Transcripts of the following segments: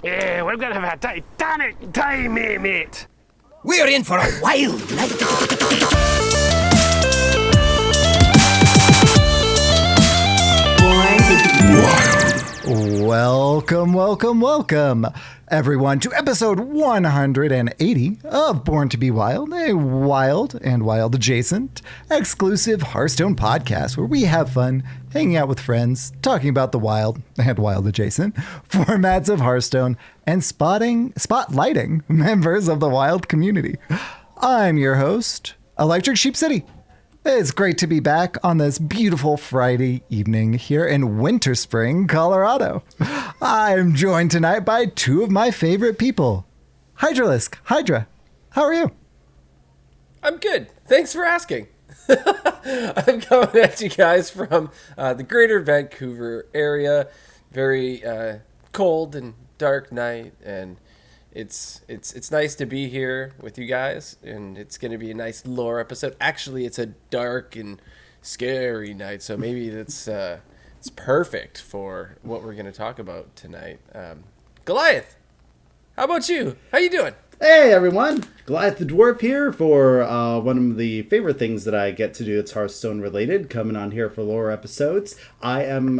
Yeah, we're gonna have a titanic time, mate. We're in for a wild night. Welcome, everyone, to episode 180 of Born to Be Wild, a wild and wild adjacent exclusive Hearthstone podcast where we have fun hanging out with friends, talking about the wild and wild adjacent formats of Hearthstone and spotlighting members of the wild community. I'm your host, ElectricSheepCity. It's great to be back on this beautiful Friday evening here in Winter Spring, Colorado. I'm joined tonight by two of my favorite people. Hydralisk, Hydra, how are you? I'm good. Thanks for asking. I'm coming at you guys from the greater Vancouver area. Very cold and dark night, and it's nice to be here with you guys, and it's going to be a nice lore episode. Actually, it's a dark and scary night, so maybe it's perfect for what we're going to talk about tonight. Goliath, how about you? How you doing? Hey everyone, GoliathTheDwarf here for one of the favorite things that I get to do that's Hearthstone related, coming on here for lore episodes. I am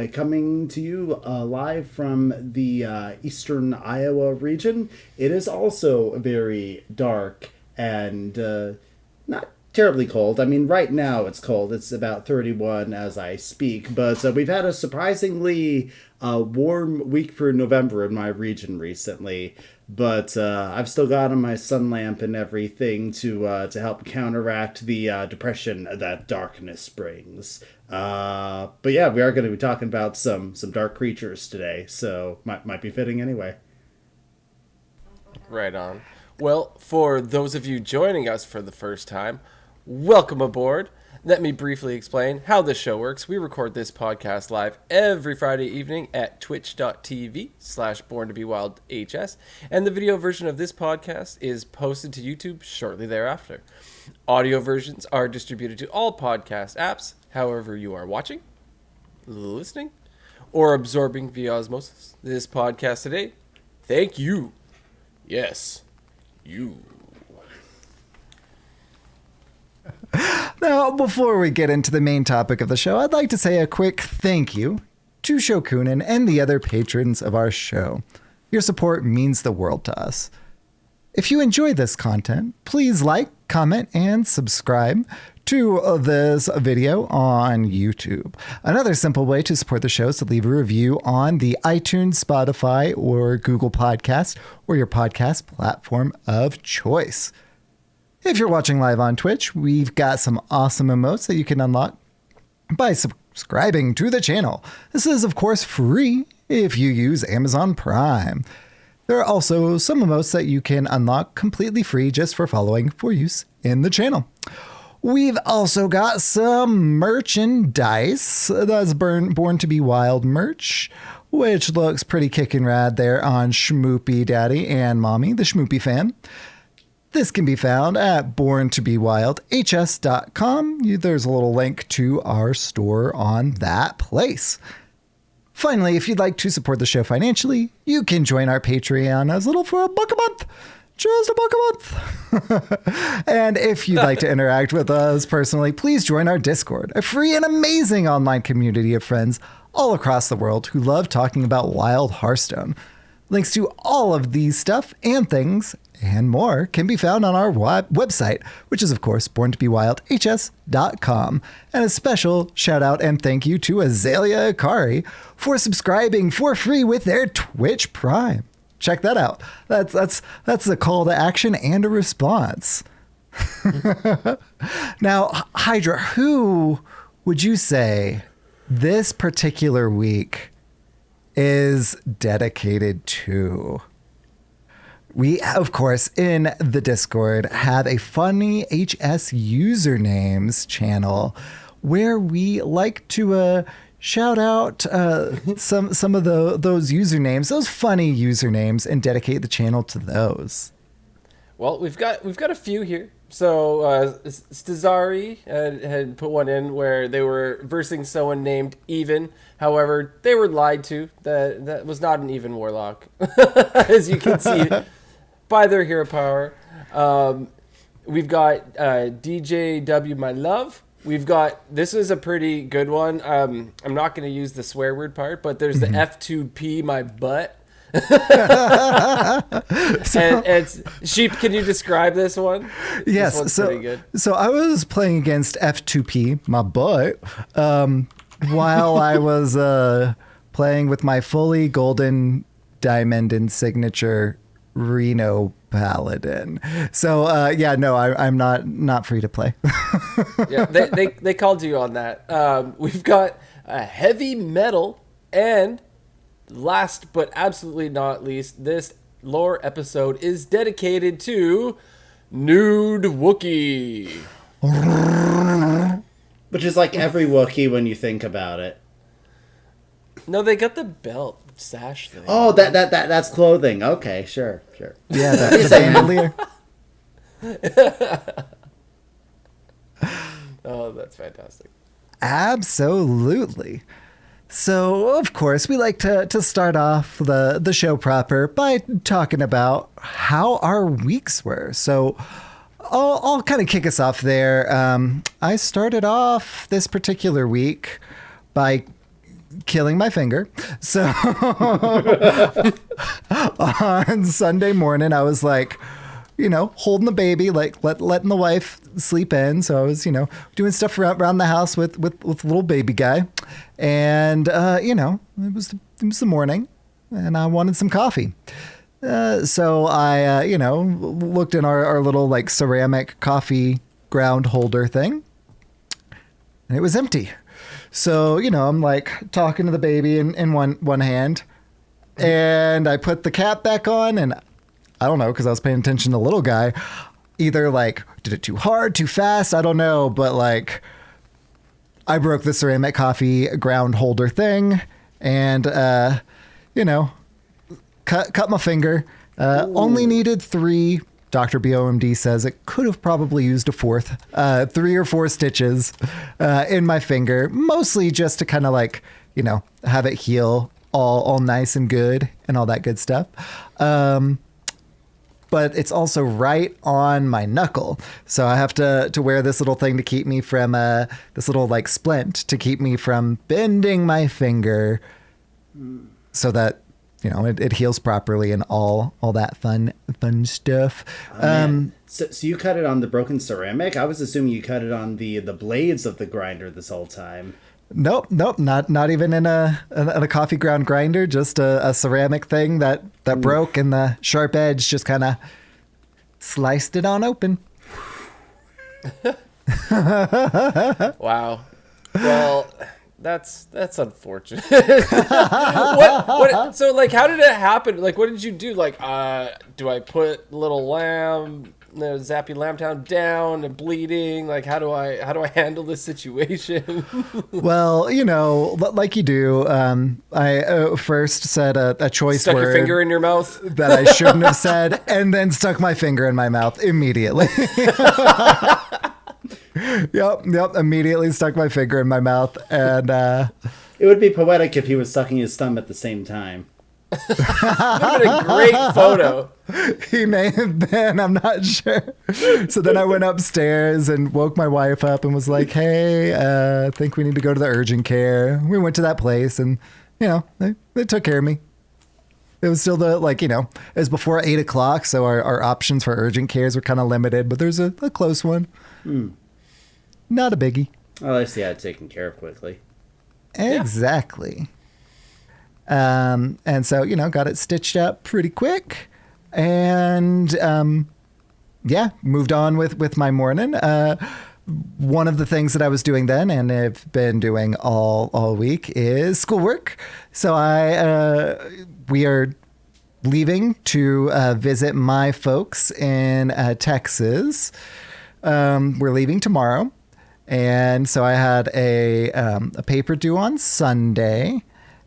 coming to you live from the eastern Iowa region. It is also very dark and not terribly cold. I mean, right now it's cold. It's about 31 as I speak, but we've had a surprisingly warm week for November in my region recently. But I've still got on my sun lamp and everything to help counteract the depression that darkness brings. But yeah, we are going to be talking about some dark creatures today, so might be fitting anyway. Right on. Well, for those of you joining us for the first time, welcome aboard. Let me briefly explain how this show works. We record this podcast live every Friday evening at twitch.tv/borntobewildhs, and the video version of this podcast is posted to YouTube shortly thereafter. Audio versions are distributed to all podcast apps, however you are watching, listening, or absorbing via osmosis this podcast today. Thank you. Yes, you. Now, before we get into the main topic of the show, I'd like to say a quick thank you to Shokunin and the other patrons of our show. Your support means the world to us. If you enjoy this content, please like, comment, and subscribe to this video on YouTube. Another simple way to support the show is to leave a review on the iTunes, Spotify, or Google Podcast, or your podcast platform of choice. If you're watching live on Twitch, we've got some awesome emotes that you can unlock by subscribing to the channel. This is, of course, free if you use Amazon Prime. There are also some emotes that you can unlock completely free just for following for use in the channel. We've also got some merchandise. That's Born to Be Wild merch, which looks pretty kickin' rad there on Schmoopy Daddy and Mommy, the Schmoopy fan. This can be found at borntobewildhs.com. There's a little link to our store on that place. Finally, if you'd like to support the show financially, you can join our Patreon as little for $1 a month. Just $1 a month. And if you'd like to interact with us personally, please join our Discord, a free and amazing online community of friends all across the world who love talking about wild Hearthstone. Links to all of these stuff and things and more can be found on our website, which is, of course, borntobewildhs.com. And a special shout out and thank you to Azalea Akari for subscribing for free with their Twitch Prime. Check that out. That's a call to action and a response. Now, Hydra, who would you say this particular week is dedicated to? We, of course, in the Discord have a funny HS usernames channel where we like to shout out some of those usernames, those funny usernames, and dedicate the channel to those. Well, we've got a few here. So Stazari had put one in where they were versing someone named Even. However, they were lied to. That was not an Even warlock, as you can see by their hero power. We've got DJW My Love. We've got, this is a pretty good one. I'm not going to use the swear word part, but there's the F2P My Butt. and Sheep, can you describe this one? Yes, this one's pretty good. So I was playing against F2P, my butt, while I was playing with my fully golden diamond and signature Reno Paladin. So I'm not free to play. Yeah, they called you on that. We've got a heavy metal, and last but absolutely not least, this lore episode is dedicated to Nude Wookiee. Which is like every Wookiee when you think about it. No, they got the belt sash thing. Oh, that's clothing. Okay, sure. Yeah, the bandolier. Oh, that's fantastic. Absolutely. So, of course, we like to start off the show proper by talking about how our weeks were. So, I'll kind of kick us off there. I started off this particular week by killing my finger. So, on Sunday morning, I was like, holding the baby, like letting the wife sleep in. So I was, doing stuff around the house with little baby guy. And, it was the morning and I wanted some coffee. So I, looked in our little like ceramic coffee ground holder thing and it was empty. So, I'm like talking to the baby in one hand and I put the cap back on and I don't know, because I was paying attention to the little guy. Either like did it too hard, too fast, I don't know, but like I broke the ceramic coffee ground holder thing and cut my finger. Only needed 3. Dr. BOMD says it could have probably used a 4th, 3 or 4 stitches in my finger, mostly just to kind of like, have it heal all nice and good and all that good stuff. But it's also right on my knuckle. So I have to wear this little thing to keep me from, this little like splint to keep me from bending my finger so that, it heals properly and all that fun stuff. So you cut it on the broken ceramic? I was assuming you cut it on the blades of the grinder this whole time. Nope, not even in a coffee ground grinder, just a ceramic thing that broke and the sharp edge just kind of sliced it on open. Wow. Well, that's unfortunate. What? So like, how did it happen? Like, what did you do? Like, do I put little lamb? Zappy Lambtown down and bleeding. Like, how do I handle this situation? Well, like you do. I first said a choice Stuck word. Your finger in your mouth that I shouldn't have said, and then stuck my finger in my mouth immediately. Yep. Immediately stuck my finger in my mouth, and it would be poetic if he was sucking his thumb at the same time. That would have been a great photo. He may have been, I'm not sure. So then I went upstairs and woke my wife up and was like, hey, I think we need to go to the urgent care. We went to that place and, they took care of me. It was still it was before 8 o'clock. So our options for urgent cares were kind of limited, but there's a close one. Not a biggie. Well, at least he had it taken care of quickly. Exactly. And so, got it stitched up pretty quick and, moved on with my morning. One of the things that I was doing then and have been doing all week is schoolwork. So we are leaving to visit my folks in Texas. We're leaving tomorrow. And so I had a paper due on Sunday.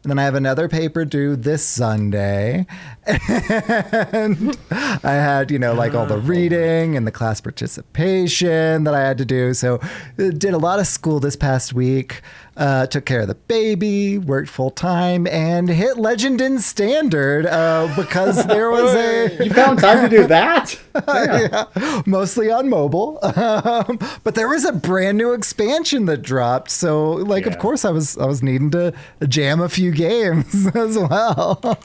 And then I have another paper due this Sunday. And I had, like all the reading and the class participation that I had to do. So did a lot of school this past week. Took care of the baby, worked full time, and hit Legend in Standard because there was You found time to do that? yeah, mostly on mobile. But there was a brand new expansion that dropped. So, of course, I was needing to jam a few games as well.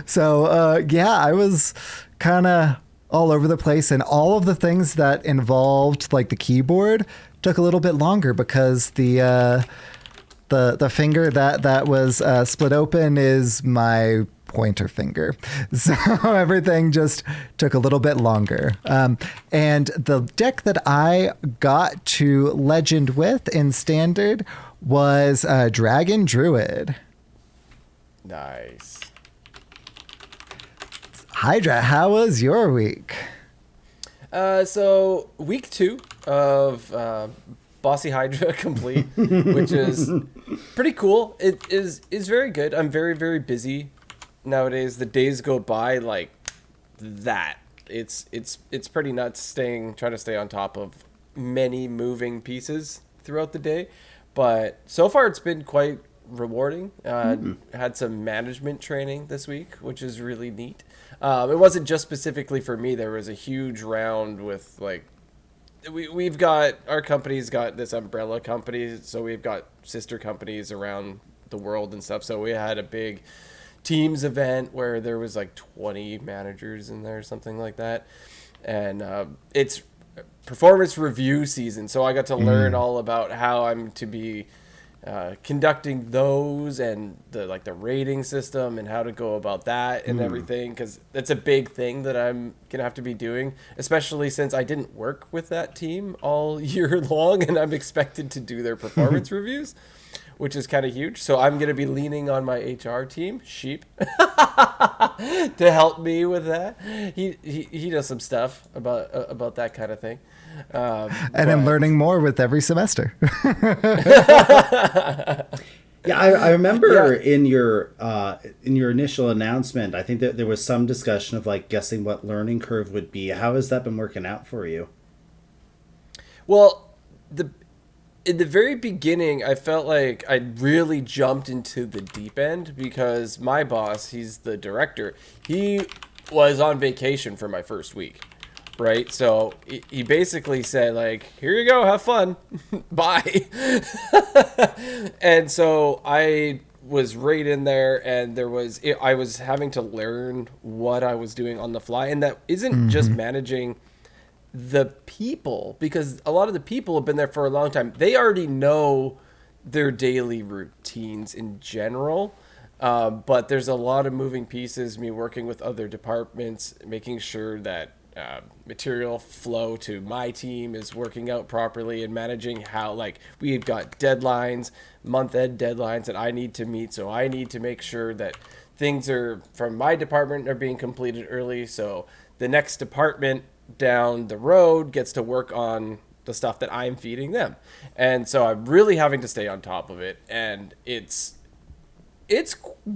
So, I was kind of all over the place, and all of the things that involved the keyboard took a little bit longer because the finger that was split open is my pointer finger. So everything just took a little bit longer. And the deck that I got to Legend with in Standard was Dragon Druid. Nice. Hydra, how was your week? So week 2 of Bossy Hydra complete, which is pretty cool. It is very good. I'm very, very busy nowadays. The days go by like that. It's pretty nuts trying to stay on top of many moving pieces throughout the day. But so far it's been quite rewarding. Had some management training this week, which is really neat. It wasn't just specifically for me. There was a huge round with we've got, our company's got this umbrella company, so we've got sister companies around the world and stuff. So we had a big teams event where there was 20 managers in there, something like that. And it's performance review season, so I got to learn all about how I'm to be conducting those and the rating system and how to go about that and everything, because that's a big thing that I'm gonna have to be doing, especially since I didn't work with that team all year long and I'm expected to do their performance reviews, which is kind of huge. So I'm gonna be leaning on my HR team, Sheep, to help me with that. He does some stuff about that kind of thing. And I'm learning more with every semester. Yeah, I remember in your initial announcement, I think that there was some discussion of guessing what learning curve would be. How has that been working out for you? Well, in the very beginning, I felt like I really jumped into the deep end because my boss, he's the director, he was on vacation for my first week. Right, so he basically said here you go, have fun, bye. And so I was right in there, and I was having to learn what I was doing on the fly, and that isn't just managing the people, because a lot of the people have been there for a long time. They already know their daily routines in general. But there's a lot of moving pieces, me working with other departments, making sure that material flow to my team is working out properly, and managing how we've got deadlines, month-end deadlines that I need to meet. So I need to make sure that things from my department are being completed early, so the next department down the road gets to work on the stuff that I'm feeding them. And so I'm really having to stay on top of it, and it's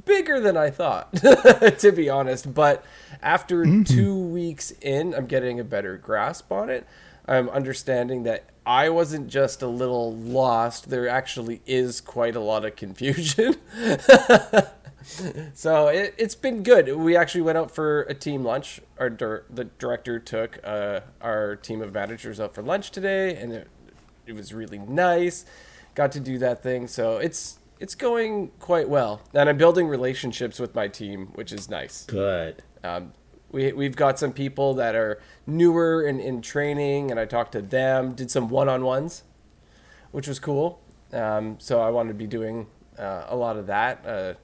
bigger than I thought, to be honest. But after 2 weeks in, I'm getting a better grasp on it. I'm understanding that I wasn't just a little lost. There actually is quite a lot of confusion. So it's been good. We actually went out for a team lunch. The director took our team of managers out for lunch today, and it was really nice. Got to do that thing. So it's going quite well, and I'm building relationships with my team, which is nice. Good. We've got some people that are newer in training, and I talked to them, did some one-on-ones, which was cool. So I want to be doing a lot of that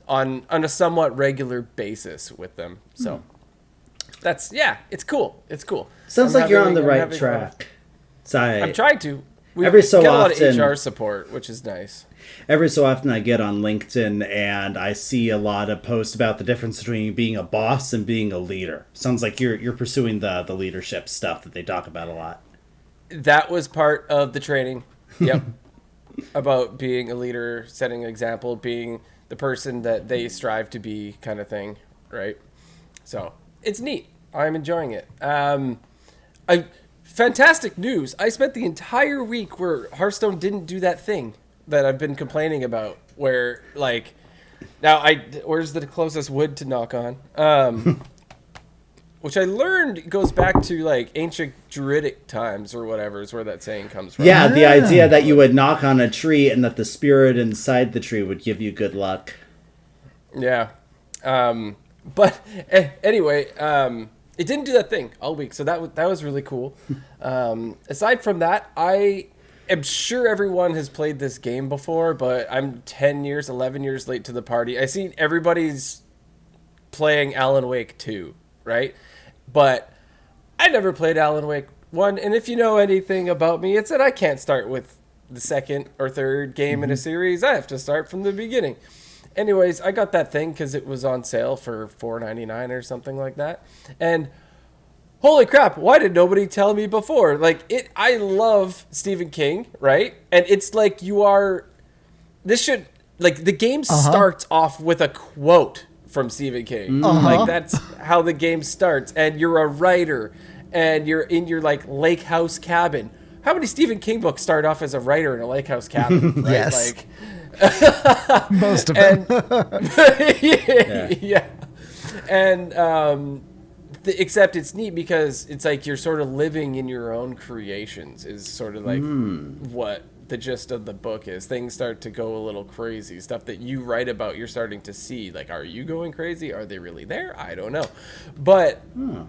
on a somewhat regular basis with them. So it's cool. It's cool. Sounds like you're on the right track. I'm trying to. We Every so get a often, lot of HR support, which is nice. Every so often I get on LinkedIn and I see a lot of posts about the difference between being a boss and being a leader. Sounds like you're pursuing the leadership stuff that they talk about a lot. That was part of the training. Yep. about being a leader, setting an example, being the person that they strive to be, kind of thing, right? So it's neat. I'm enjoying it. Fantastic news. I spent the entire week where Hearthstone didn't do that thing that I've been complaining about, where like now where's the closest wood to knock on? Which I learned goes back to like ancient Druidic times or whatever is where that saying comes from. Yeah, the idea that you would knock on a tree and that the spirit inside the tree would give you good luck. Yeah. But anyway, it didn't do that thing all week, so that was really cool. Aside from that, I am sure everyone has played this game before, but I'm 10 years, 11 years late to the party. I seen everybody's playing Alan Wake 2, right? But I never played Alan Wake 1, and if you know anything about me, it's that I can't start with the second or third game in a series. I have to start from the beginning. Anyways, I got that thing because it was on sale for $4.99 or something like that. And holy crap, why did nobody tell me before? Like, I love Stephen King, right? And it's like the game starts off with a quote from Stephen King. Like, that's how the game starts. And you're a writer, and you're in your, like, lake house cabin. How many Stephen King books start off as a writer in a lake house cabin? Right? Yes. Like, most of them. yeah. And except it's neat because it's like you're sort of living in your own creations is sort of like what the gist of the book is. Things start to go a little crazy. Stuff that you write about, you're starting to see. Like, are you going crazy? Are they really there? I don't know. But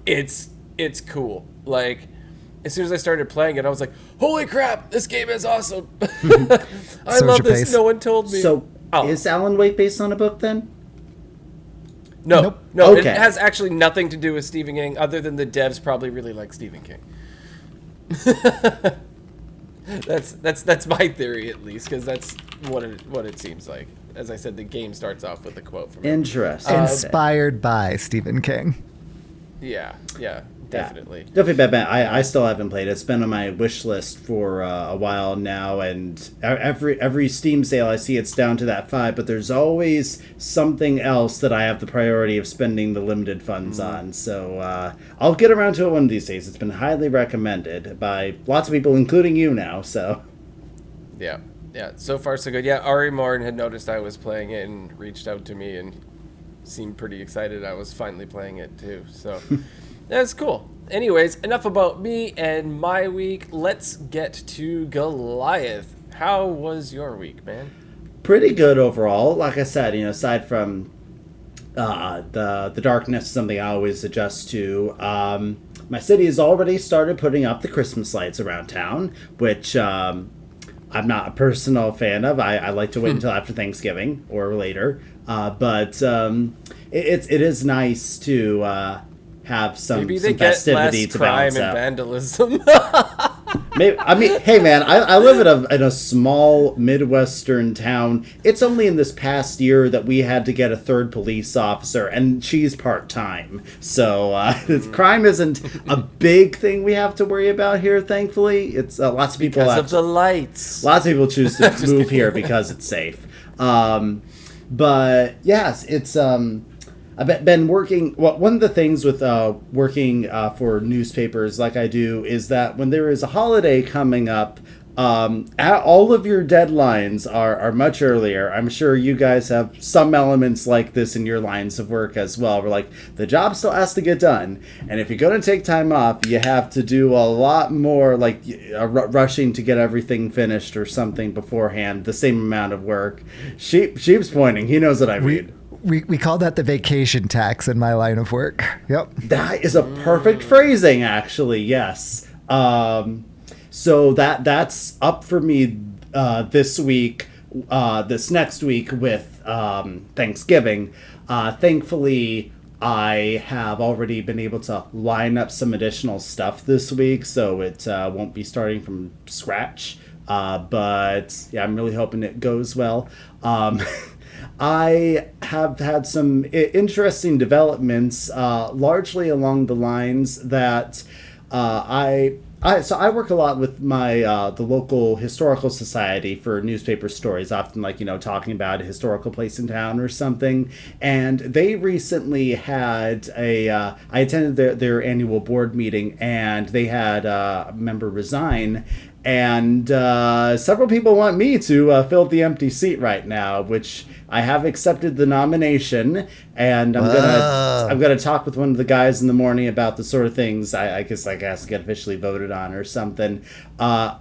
it's cool. Like, as soon as I started playing it, I was like, holy crap, this game is awesome. I love this. Pace. No one told me. So, is Alan Wake based on a book then? No. Nope. No, Okay. It has actually nothing to do with Stephen King, other than the devs probably really like Stephen King. That's my theory, at least, because that's what it seems like. As I said, the game starts off with a quote from him. Interesting. Inspired by Stephen King. Yeah, definitely. Definitely Batman. I still haven't played it. It's been on my wish list for a while now, and every Steam sale I see, it's down to that 5, but there's always something else that I have the priority of spending the limited funds on. So I'll get around to it one of these days. It's been highly recommended by lots of people, including you now, so... Yeah, so far so good. Yeah, Ari Morin had noticed I was playing it and reached out to me and seemed pretty excited I was finally playing it too, so... That's cool. Anyways, enough about me and my week. Let's get to Goliath. How was your week, man? Pretty good overall. Like I said, aside from the darkness, something I always adjust to. My city has already started putting up the Christmas lights around town, which I'm not a personal fan of. I like to wait until after Thanksgiving or later. But it is nice to... have some festivity to balance out. Maybe they get less crime and vandalism. Hey man, I live in a small Midwestern town. It's only in this past year that we had to get a third police officer, and she's part-time. So crime isn't a big thing we have to worry about here, thankfully. It's lots of people... Because of the lights. Lots of people choose to move here because it's safe. But yes, it's... I've been working... Well, one of the things with working for newspapers like I do is that when there is a holiday coming up, all of your deadlines are much earlier. I'm sure you guys have some elements like this in your lines of work as well. Where, like, the job still has to get done. And if you're going to take time off, you have to do a lot more, like, rushing to get everything finished or something beforehand. The same amount of work. Sheep's pointing. He knows what I mean. We call that the vacation tax in my line of work. Yep. That is a perfect phrasing, actually. Yes. So that's up for me this week, this next week with Thanksgiving. Thankfully, I have already been able to line up some additional stuff this week, so it won't be starting from scratch. But yeah, I'm really hoping it goes well. I have had some interesting developments, largely along the lines that I I work a lot with my the local historical society for newspaper stories, often like talking about a historical place in town or something. And they recently had I attended their annual board meeting, and they had a member resign. And several people want me to fill the empty seat right now, which I have accepted the nomination, and I'm gonna talk with one of the guys in the morning about the sort of things I guess to get officially voted on or something. But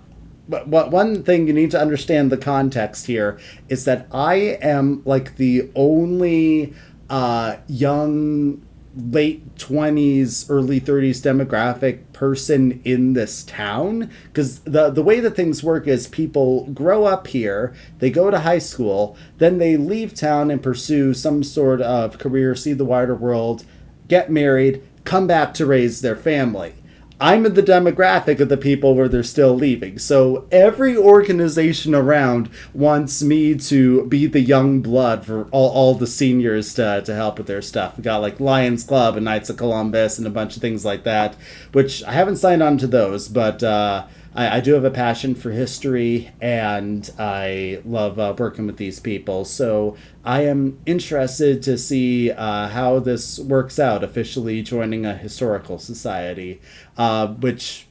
one thing you need to understand the context here is that I am like the only young late 20s early 30s demographic person in this town, because the way that things work is people grow up here, they go to high school, then they leave town and pursue some sort of career, see the wider world, get married, come back to raise their family. I'm in the demographic of the people where they're still leaving. So every organization around wants me to be the young blood for all the seniors to help with their stuff. We got like Lions Club and Knights of Columbus and a bunch of things like that, which I haven't signed on to those, but I do have a passion for history, and I love working with these people. So I am interested to see how this works out, officially joining a historical society, which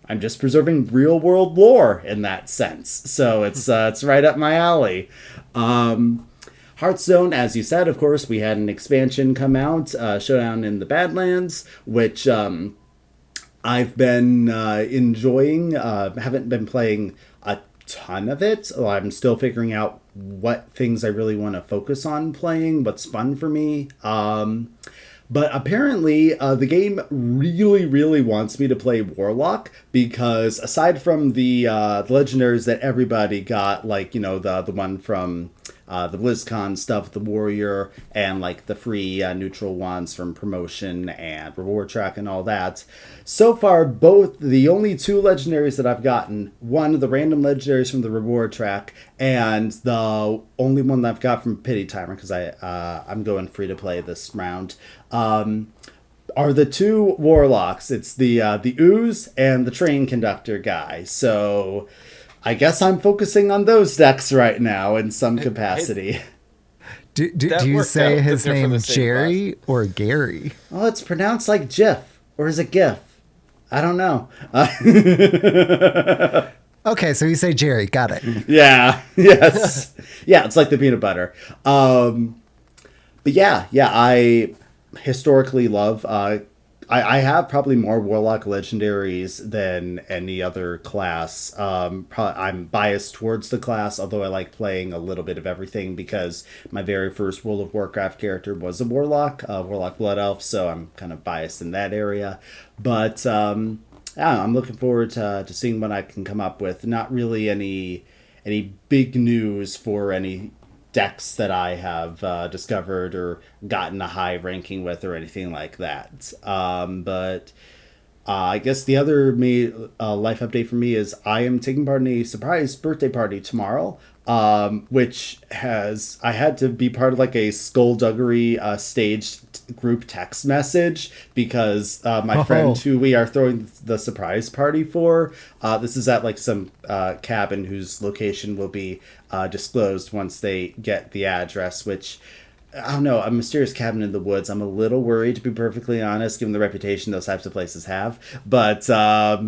I'm just preserving real world lore in that sense. So it's right up my alley. Hearthstone, as you said, of course, we had an expansion come out, Showdown in the Badlands, which I've been enjoying. Haven't been playing a ton of it. I'm still figuring out what things I really want to focus on playing, what's fun for me. But apparently, the game really, really wants me to play Warlock, because aside from the legendaries that everybody got, like, the one from the BlizzCon stuff, the Warrior, and like the free neutral ones from Promotion and Reward Track and all that. So far, both the only two legendaries that I've gotten, one of the random legendaries from the Reward Track, and the only one that I've got from Pity Timer, because I'm going free to play this round, are the two Warlocks. It's the Ooze and the Train Conductor guy. So I guess I'm focusing on those decks right now in some capacity. Do you say his name Jerry class. or Gary? Well, it's pronounced like Jiff, or is it GIF? I don't know. Okay, so you say Jerry. Got it. Yeah. Yes. Yeah, it's like the peanut butter. But yeah, I historically love. I have probably more Warlock legendaries than any other class. I'm biased towards the class, although I like playing a little bit of everything, because my very first World of Warcraft character was a Warlock, Warlock Blood Elf, so I'm kind of biased in that area. But yeah, I'm looking forward to seeing what I can come up with. Not really any big news for any decks that I have discovered or gotten a high ranking with or anything like that. But I guess the other life update for me is I am taking part in a surprise birthday party tomorrow, which I had to be part of like a skullduggery staged group text message, because my friend who we are throwing the surprise party for, this is at like some cabin whose location will be disclosed once they get the address, which, I don't know, a mysterious cabin in the woods. I'm a little worried, to be perfectly honest, given the reputation those types of places have. But yeah,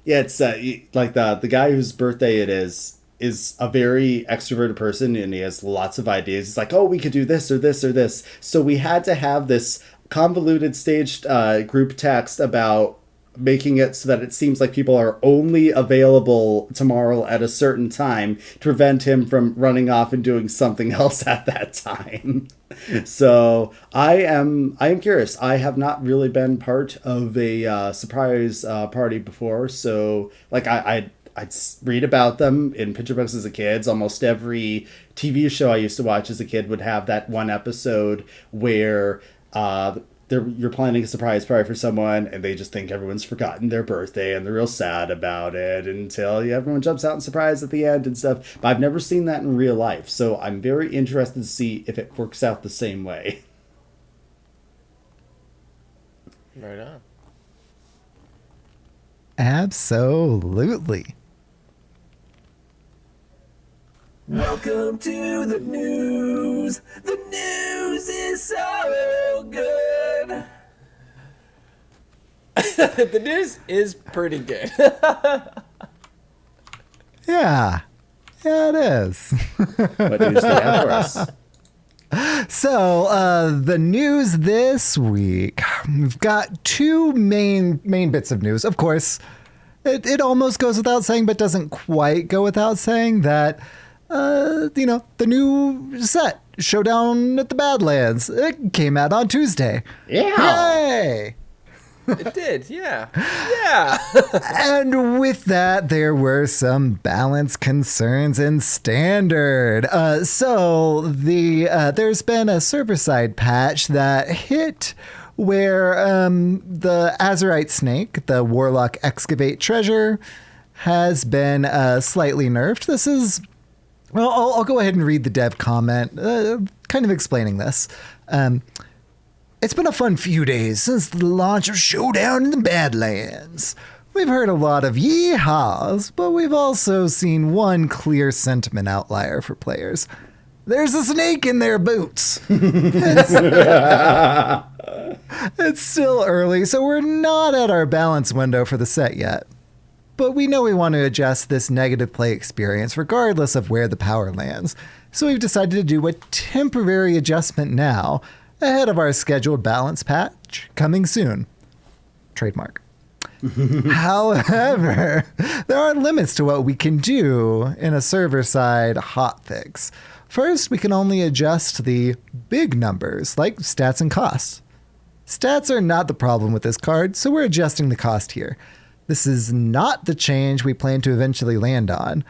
it's like the guy whose birthday it is a very extroverted person, and he has lots of ideas. He's like, oh, we could do this or this or this. So we had to have this convoluted staged group text about making it so that it seems like people are only available tomorrow at a certain time to prevent him from running off and doing something else at that time. So I am curious. I have not really been part of a surprise party before, so like I'd read about them in picture books as a kid. Almost every TV show I used to watch as a kid would have that one episode where you're planning a surprise party for someone, and they just think everyone's forgotten their birthday, and they're real sad about it until everyone jumps out and surprise at the end and stuff. But I've never seen that in real life, so I'm very interested to see if it works out the same way. Right on. Absolutely. Welcome to the news. The news is so good. The news is pretty good. Yeah. Yeah, it is. What news do you have for us? So, the news this week, we've got two main bits of news. Of course, it almost goes without saying, but doesn't quite go without saying that, the new set, Showdown at the Badlands, it came out on Tuesday. Yeah. Yay! It did, yeah. Yeah. And with that, there were some balance concerns in Standard. There's been a server-side patch that hit where the Azurite Snake, the Warlock Excavate Treasure, has been slightly nerfed. This is... Well, I'll go ahead and read the dev comment, kind of explaining this. It's been a fun few days since the launch of Showdown in the Badlands. We've heard a lot of yeehaws, but we've also seen one clear sentiment outlier for players. There's a snake in their boots. It's still early, so we're not at our balance window for the set yet. But we know we want to adjust this negative play experience regardless of where the power lands. So we've decided to do a temporary adjustment now, ahead of our scheduled balance patch coming soon. Trademark. However, there are limits to what we can do in a server-side hotfix. First, we can only adjust the big numbers, like stats and costs. Stats are not the problem with this card, so we're adjusting the cost here. This is not the change we plan to eventually land on.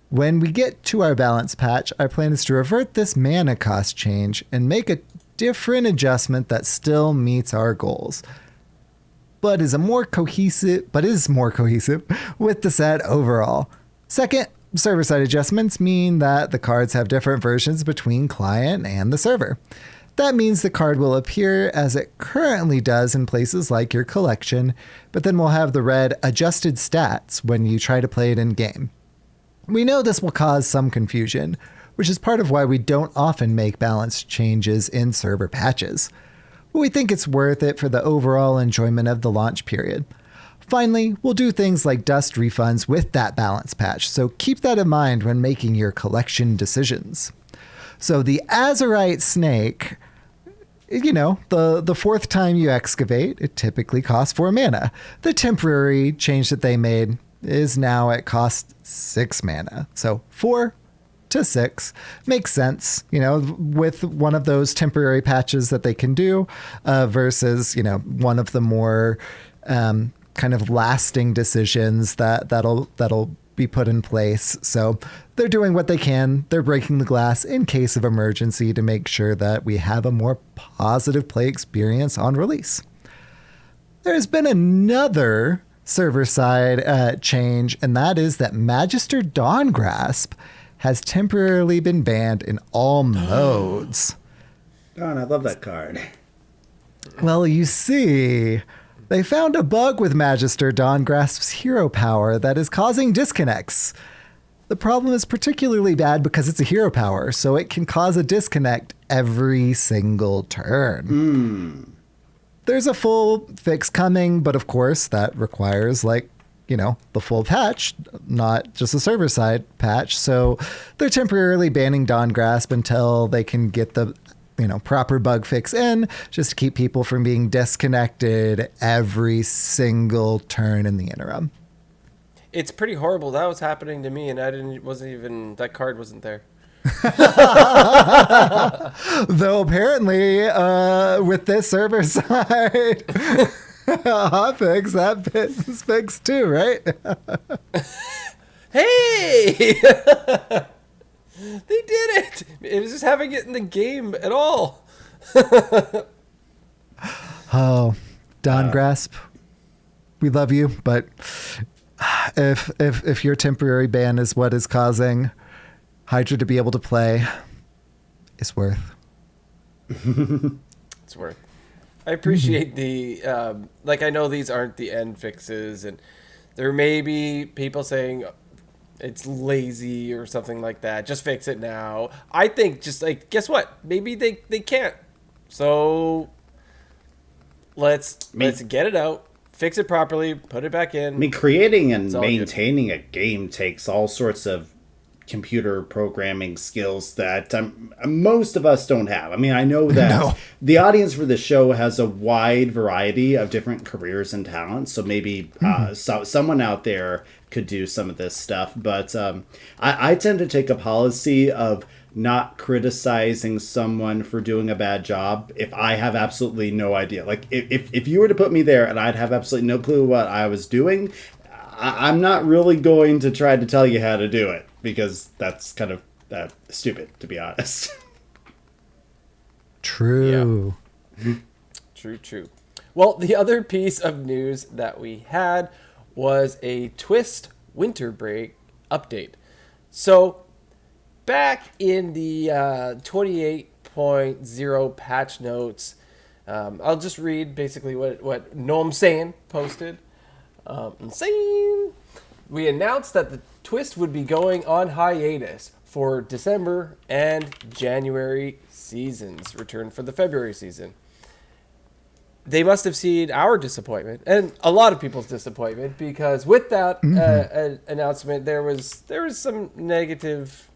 When we get to our balance patch, our plan is to revert this mana cost change and make a different adjustment that still meets our goals, but is more cohesive with the set overall. Second, server-side adjustments mean that the cards have different versions between client and the server. That means the card will appear as it currently does in places like your collection, but then we'll have the red adjusted stats when you try to play it in game. We know this will cause some confusion, which is part of why we don't often make balance changes in server patches. But we think it's worth it for the overall enjoyment of the launch period. Finally, we'll do things like dust refunds with that balance patch, so keep that in mind when making your collection decisions. So the Azurite Snake, the fourth time you excavate, it typically costs 4 mana. The temporary change that they made is now at cost 6 mana. So 4 to 6 makes sense, with one of those temporary patches that they can do versus, one of the more kind of lasting decisions that'll be put in place. So they're doing what they can. They're breaking the glass in case of emergency to make sure that we have a more positive play experience on release. There's been another server-side change, and that is that Magister Dawngrasp has temporarily been banned in all modes. Darn, I love that card. Well, you see, they found a bug with Magister Dawngrasp's hero power that is causing disconnects. The problem is particularly bad because it's a hero power, so it can cause a disconnect every single turn. There's a full fix coming, but of course that requires the full patch, not just a server-side patch. So they're temporarily banning Dawngrasp until they can get the, proper bug fix in, just to keep people from being disconnected every single turn in the interim. It's pretty horrible. That was happening to me, and that card wasn't there. Though apparently, with this server side hotfix, that is fixed too, right? Hey! They did it! It was just having it in the game at all. Oh, Dawngrasp, we love you, but if your temporary ban is what is causing Hydra to be able to play, it's worth. It's worth. I appreciate the I know these aren't the end fixes, and There may be people saying it's lazy or something like that. Just fix it now. I think just like, guess what? Maybe they can't. So let's get it out, fix it properly, put it back in. I mean, creating and all maintaining a game takes all sorts of computer programming skills that most of us don't have. I mean, I know that the audience for the show has a wide variety of different careers and talents, so maybe someone out there could do some of this stuff. But I tend to take a policy of not criticizing someone for doing a bad job if I have absolutely no idea. Like, if you were to put me there and I'd have absolutely no clue what I was doing, I'm not really going to try to tell you how to do it, because that's kind of stupid, to be honest. True. Yeah. True. Well, the other piece of news that we had was a Twist winter break update. So back in the 28.0 patch notes, I'll just read basically what Gnome Sane posted. Insane. We announced that the Twist would be going on hiatus for December and January seasons, return for the February season. They must have seen our disappointment and a lot of people's disappointment, because with that announcement, there was some negative,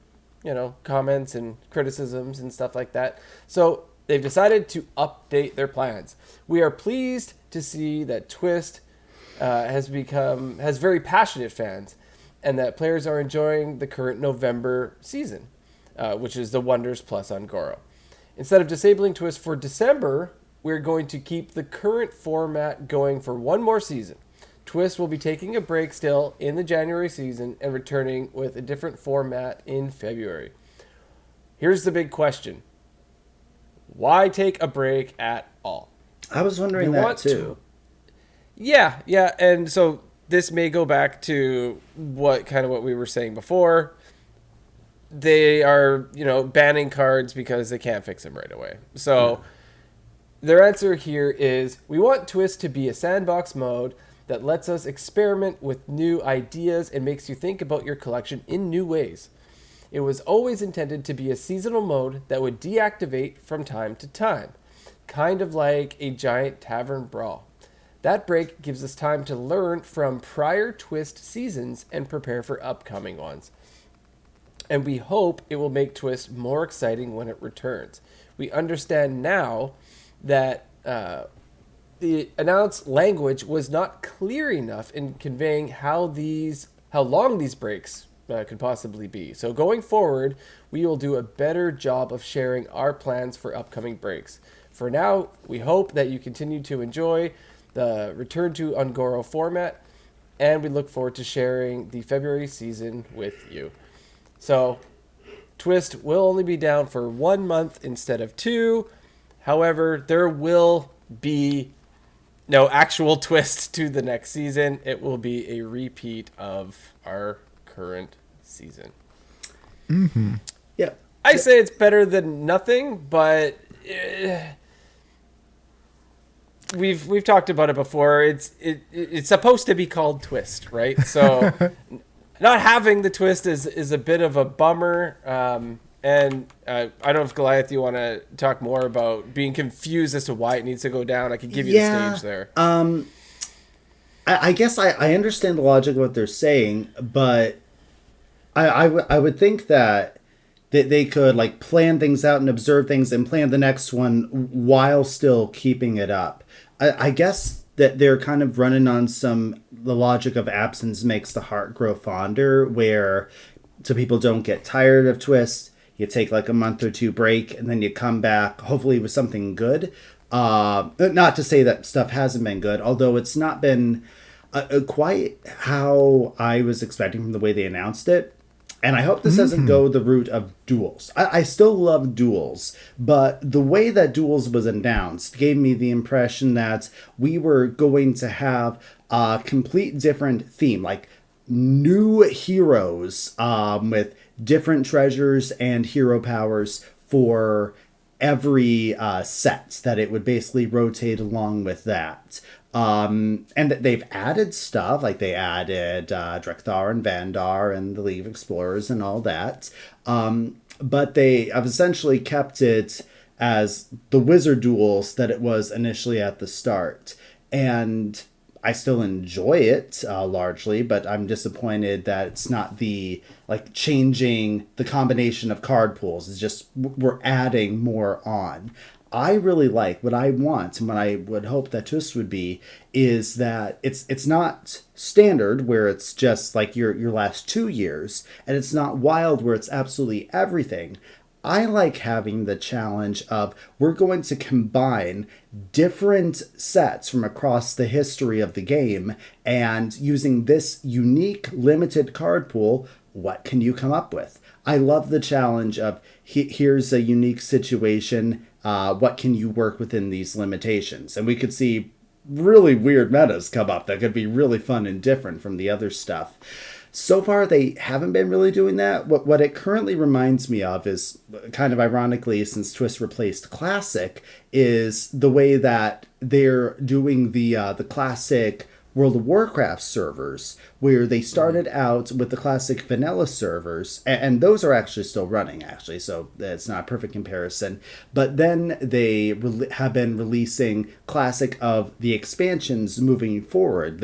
comments and criticisms and stuff like that. So they've decided to update their plans. We are pleased to see that Twist has very passionate fans, and that players are enjoying the current November season, which is the Wonders Plus on Goro. Instead of disabling Twist for December, we're going to keep the current format going for one more season. Twist will be taking a break still in the January season and returning with a different format in February. Here's the big question. Why take a break at all? I was wondering that too. Yeah, and so this may go back to what we were saying before. They are, banning cards because they can't fix them right away. So their answer here is, we want Twist to be a sandbox mode that lets us experiment with new ideas and makes you think about your collection in new ways. It was always intended to be a seasonal mode that would deactivate from time to time, kind of like a giant tavern brawl. That break gives us time to learn from prior Twist seasons and prepare for upcoming ones. And we hope it will make Twist more exciting when it returns. We understand now that the announced language was not clear enough in conveying how long these breaks could possibly be. So going forward, we will do a better job of sharing our plans for upcoming breaks. For now, we hope that you continue to enjoy the return to Ungoro format, and we look forward to sharing the February season with you. So, Twist will only be down for 1 month instead of 2. However, there will be no actual twist to the next season. It will be a repeat of our current season. Mm-hmm. Yeah. I say it's better than nothing, but we've talked about it before. It's supposed to be called Twist, right? So not having the Twist is a bit of a bummer. And I don't know if Goliath, you want to talk more about being confused as to why it needs to go down. I could give you the stage there. I guess I understand the logic of what they're saying, but I would think that they could like plan things out and observe things and plan the next one while still keeping it up. I guess that they're kind of running on the logic of absence makes the heart grow fonder, where so people don't get tired of Twist. You take like a month or two break, and then you come back, hopefully with something good. Not to say that stuff hasn't been good, although it's not been quite how I was expecting from the way they announced it. And I hope this doesn't go the route of duels. I still love duels, but the way that duels was announced gave me the impression that we were going to have a complete different theme, like new heroes with different treasures and hero powers for every set, that it would basically rotate along with that. And they've added stuff, like they added Drekthar and Vandar and the League of Explorers and all that. But they have essentially kept it as the wizard duels that it was initially at the start. And I still enjoy it largely, but I'm disappointed that it's not the like changing the combination of card pools. It's just we're adding more on. I really like what I want and what I would hope that Twist would be is that it's not standard where it's just like your last 2 years, and it's not wild where it's absolutely everything. I like having the challenge of we're going to combine different sets from across the history of the game, and using this unique limited card pool, what can you come up with? I love the challenge of here's a unique situation. What can you work within these limitations? And we could see really weird metas come up that could be really fun and different from the other stuff. So far, they haven't been really doing that. What it currently reminds me of is, kind of ironically, since Twist replaced Classic, is the way that they're doing the Classic World of Warcraft servers, where they started out with the Classic Vanilla servers, and those are actually still running, actually, so it's not a perfect comparison. But then they have been releasing Classic of the expansions moving forward.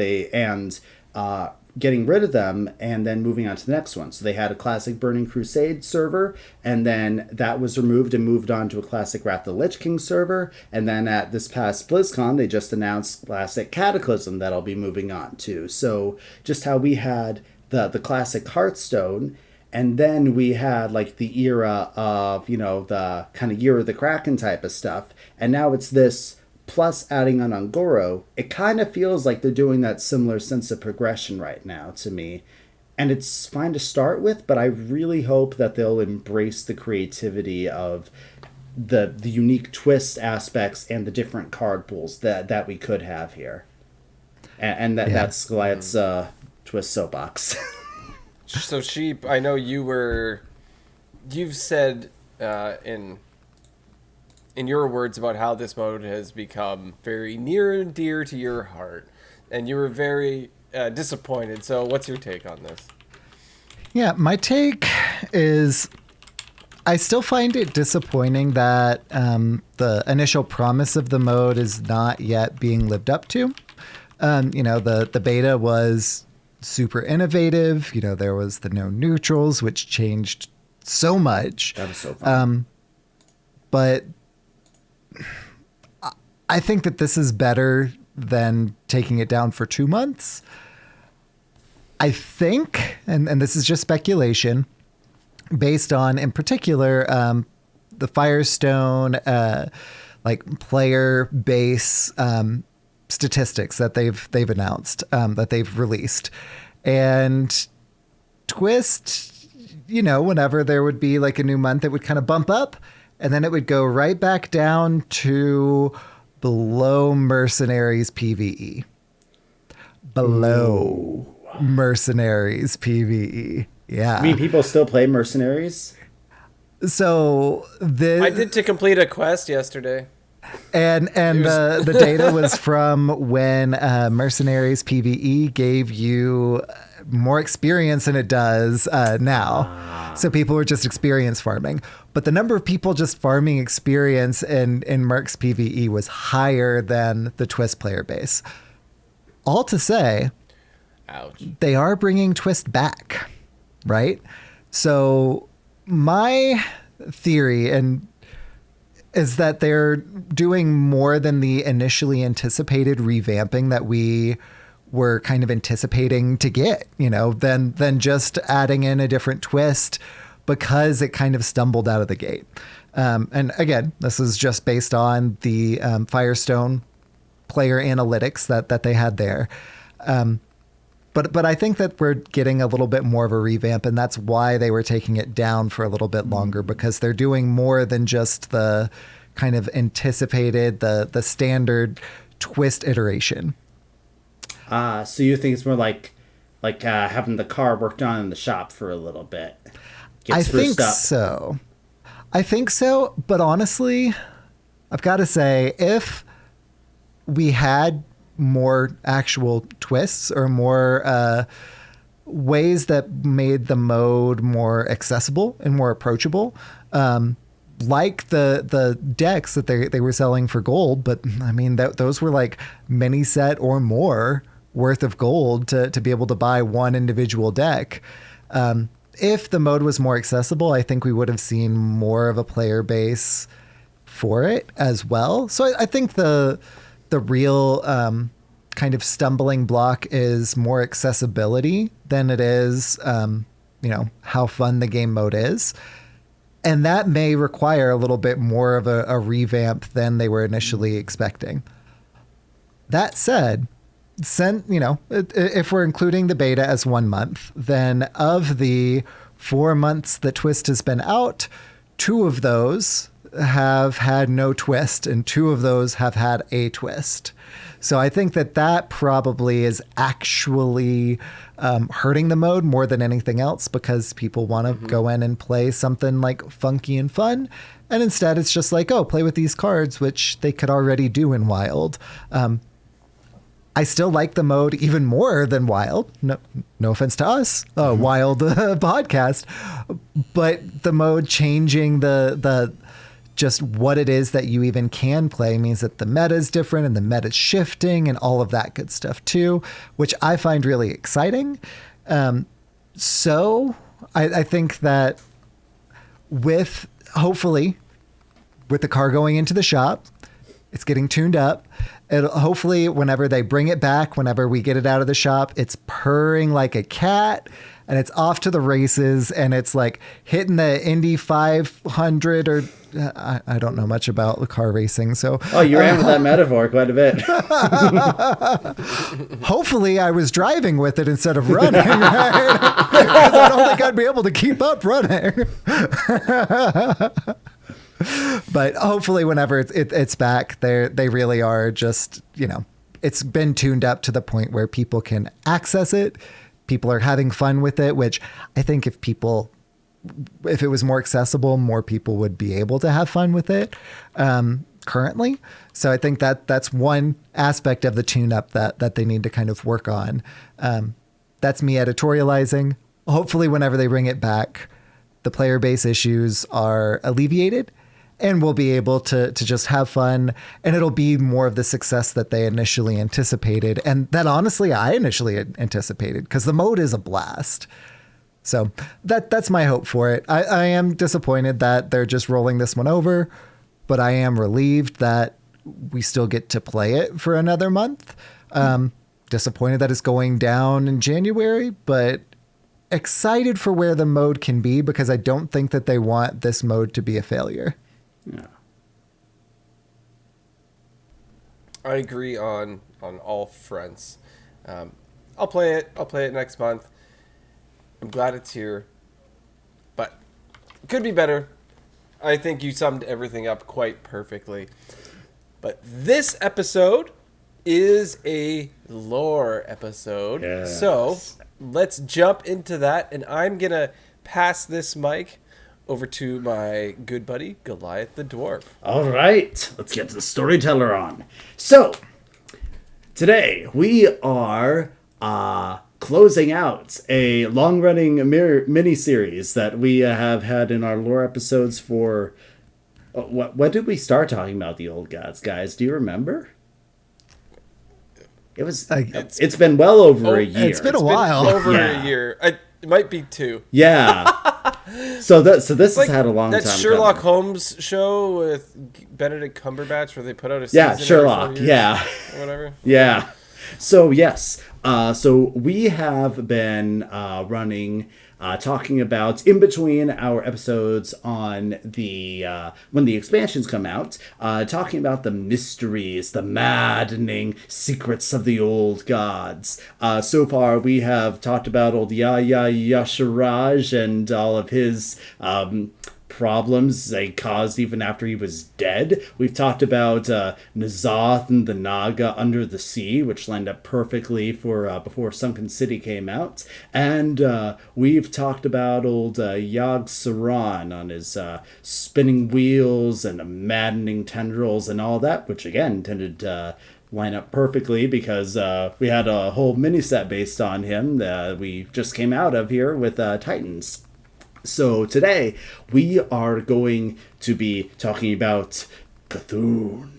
Getting rid of them and then moving on to the next one. So they had a Classic Burning Crusade server, and then that was removed and moved on to a Classic Wrath of the Lich King server. And then at this past BlizzCon, they just announced Classic Cataclysm that'll be moving on to. So just how we had the Classic Hearthstone, and then we had like the era of, the kind of Year of the Kraken type of stuff. And now it's this plus adding on Ungoro. It kind of feels like they're doing that similar sense of progression right now to me. And it's fine to start with, but I really hope that they'll embrace the creativity of the unique Twist aspects and the different card pools that we could have here. That's Goliath's Twist soapbox. So Sheep, I know you've said in your words about how this mode has become very near and dear to your heart, and you were very disappointed. So what's your take on this? Yeah, my take is I still find it disappointing that the initial promise of the mode is not yet being lived up to. The beta was super innovative. There was the no neutrals, which changed so much. That was so fun. But I think that this is better than taking it down for 2 months. I think, and this is just speculation, based on, in particular, the Firestone player base statistics that they've announced, that they've released. And Twist, whenever there would be like a new month, it would kind of bump up, and then it would go right back down to below Mercenaries PvE. Below Mercenaries PvE. Yeah. I mean, people still play Mercenaries? So I did to complete a quest yesterday. And the data was from when Mercenaries PvE gave you more experience than it does now. So people were just experience farming. But the number of people just farming experience in Mercs PvE was higher than the Twist player base. All to say, ouch, they are bringing Twist back, right? So my theory is that they're doing more than the initially anticipated revamping that we were kind of anticipating to get, than just adding in a different twist, because it kind of stumbled out of the gate. And again, this is just based on the Firestone player analytics that they had there. But I think that we're getting a little bit more of a revamp, and that's why they were taking it down for a little bit longer, because they're doing more than just the kind of anticipated, the standard Twist iteration. So you think it's more like having the car worked on in the shop for a little bit? I think so. But honestly, I've got to say, if we had more actual twists or more ways that made the mode more accessible and more approachable. Like the decks that they were selling for gold, but I mean those were like mini set or more worth of gold to be able to buy one individual deck. If the mode was more accessible, I think we would have seen more of a player base for it as well. So I think the real kind of stumbling block is more accessibility than it is, how fun the game mode is. And that may require a little bit more of a revamp than they were initially expecting. That said, if we're including the beta as 1 month, then of the 4 months that Twist has been out, 2 of those have had no twist and 2 of those have had a twist. So I think that probably is actually hurting the mode more than anything else, because people want to go in and play something like funky and fun. And instead it's just like, oh, play with these cards, which they could already do in Wild. I still like the mode even more than Wild. No offense to us, Wild podcast, but the mode changing the just what it is that you even can play means that the meta is different and the meta is shifting and all of that good stuff too, which I find really exciting. So I think that hopefully with the car going into the shop, it's getting tuned up. Hopefully whenever they bring it back, whenever we get it out of the shop, it's purring like a cat and it's off to the races and it's like hitting the Indy 500 or I don't know much about the car racing. So you ran with that metaphor quite a bit. Hopefully I was driving with it instead of running, right? Because I don't think I'd be able to keep up running. But hopefully whenever it's back, they really are just, it's been tuned up to the point where people can access it. People are having fun with it, which I think if it was more accessible, more people would be able to have fun with it currently. So I think that's one aspect of the tune-up that they need to kind of work on. That's me editorializing. Hopefully whenever they bring it back, the player base issues are alleviated and we'll be able to just have fun, and it'll be more of the success that they initially anticipated, and that honestly I initially anticipated, because the mode is a blast. So that's my hope for it. I am disappointed that they're just rolling this one over, but I am relieved that we still get to play it for another month. Disappointed that it's going down in January, but excited for where the mode can be, because I don't think that they want this mode to be a failure. Yeah. I agree on all fronts. I'll play it next month. I'm glad it's here, but it could be better. I think you summed everything up quite perfectly. But this episode is a lore episode. Yes. So let's jump into that, and I'm going to pass this mic over to my good buddy, GoliathTheDwarf. All right, let's get the storyteller on. So, today we are closing out a long-running mini-series that we have had in our lore episodes for... What did we start talking about the old gods, guys? Do you remember? It's been well over a year. It's been a while. Over a year. It might be 2. Yeah. So this has had a long time. That Sherlock coming. Holmes show with Benedict Cumberbatch where they put out a season every Sherlock. 4 years, Yeah. or whatever. Yeah. So yes. So we have been running, talking about in between our episodes on the when the expansions come out, talking about the mysteries, the maddening secrets of the old gods. So far, we have talked about old Yasharaj and all of his problems they caused even after he was dead. We've talked about N'Zoth and the Naga under the sea, which lined up perfectly for before Sunken City came out. And we've talked about old Yogg Saron on his spinning wheels and maddening tendrils and all that, which again tended to line up perfectly because we had a whole mini set based on him that we just came out of here with Titans. So today we are going to be talking about Cthulhu,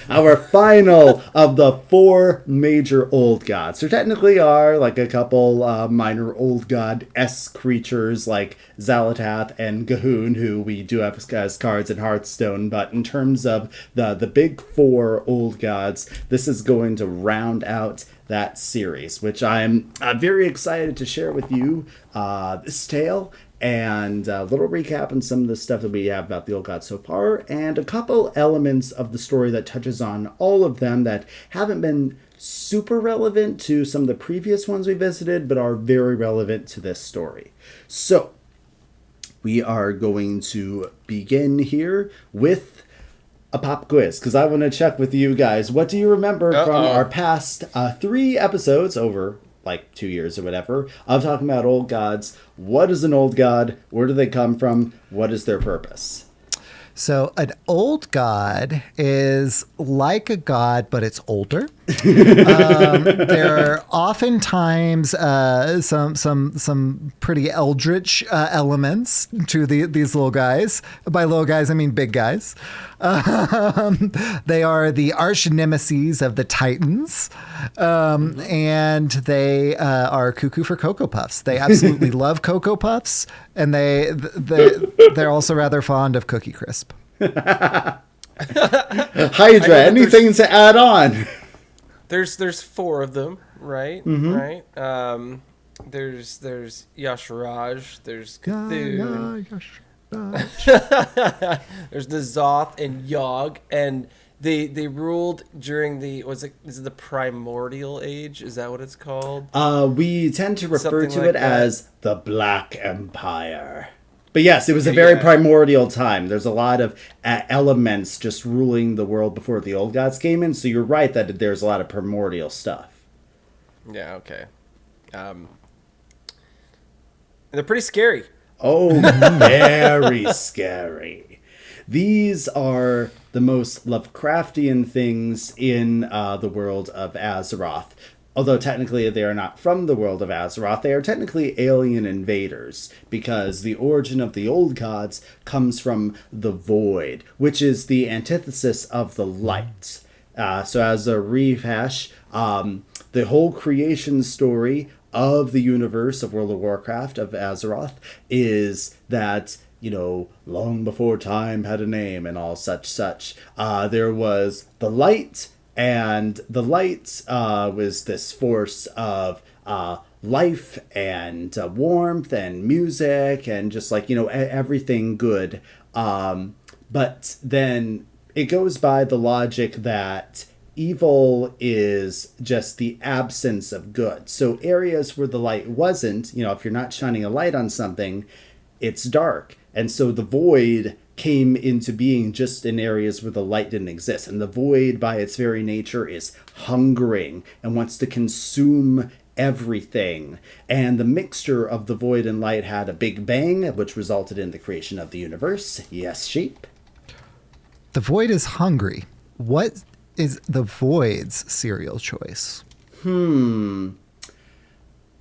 our final of the 4 major old gods. There technically are like a couple minor old god-esque creatures like Xalatath and Gahun, who we do have as cards in Hearthstone, but in terms of the big 4 old gods, this is going to round out that series, which I'm very excited to share with you this tale and a little recap on some of the stuff that we have about the old gods so far, and a couple elements of the story that touches on all of them that haven't been super relevant to some of the previous ones we visited, but are very relevant to this story. So we are going to begin here with a pop quiz, because I want to check with you guys. What do you remember from our past 3 episodes over like 2 years or whatever of talking about old gods? What is an old god? Where do they come from? What is their purpose? So an old god is like a god, but it's older. There are oftentimes some pretty eldritch elements to these little guys. By little guys, I mean big guys. They are the arch nemesis of the Titans, and they are cuckoo for Cocoa Puffs. They absolutely love Cocoa Puffs, and they're also rather fond of Cookie Crisp. Hydra, anything to add on? There's 4 of them, right? Mm-hmm. Right. There's Yasharaj. There's Cthulhu. There's N'Zoth and Yogg, and they ruled during is it the Primordial Age? Is that what it's called? We tend to refer Something to like it that. as the Black Empire. But yes, it was a very primordial time. There's a lot of elements just ruling the world before the old gods came in. So you're right that there's a lot of primordial stuff. Yeah. Okay. They're pretty scary. Oh, very scary. These are the most Lovecraftian things in the world of Azeroth. Although technically they are not from the world of Azeroth, they are technically alien invaders, because the origin of the old gods comes from the void, which is the antithesis of the light. So as a rehash, the whole creation story of the universe of World of Warcraft, of Azeroth, is that, you know, long before time had a name and all such, there was the light. And the light was this force of life and warmth and music and just like, you know, everything good. But then it goes by the logic that evil is just the absence of good. So areas where the light wasn't, you know, if you're not shining a light on something, it's dark. And so the void came into being just in areas where the light didn't exist. And the void, by its very nature, is hungering and wants to consume everything. And the mixture of the void and light had a big bang, which resulted in the creation of the universe. Yes, sheep? The void is hungry. What is the void's cereal choice?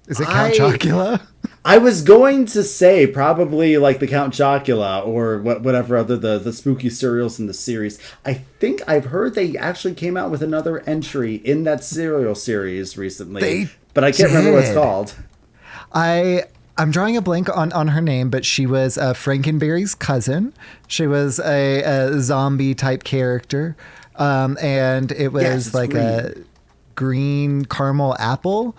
Is it Count Chocula? I was going to say probably like the Count Chocula or whatever other the spooky cereals in the series. I think I've heard they actually came out with another entry in that cereal series recently, but I can't remember what it's called. I'm drawing a blank on her name, but she was Frankenberry's cousin. She was a zombie type character, and it was like green. A green caramel apple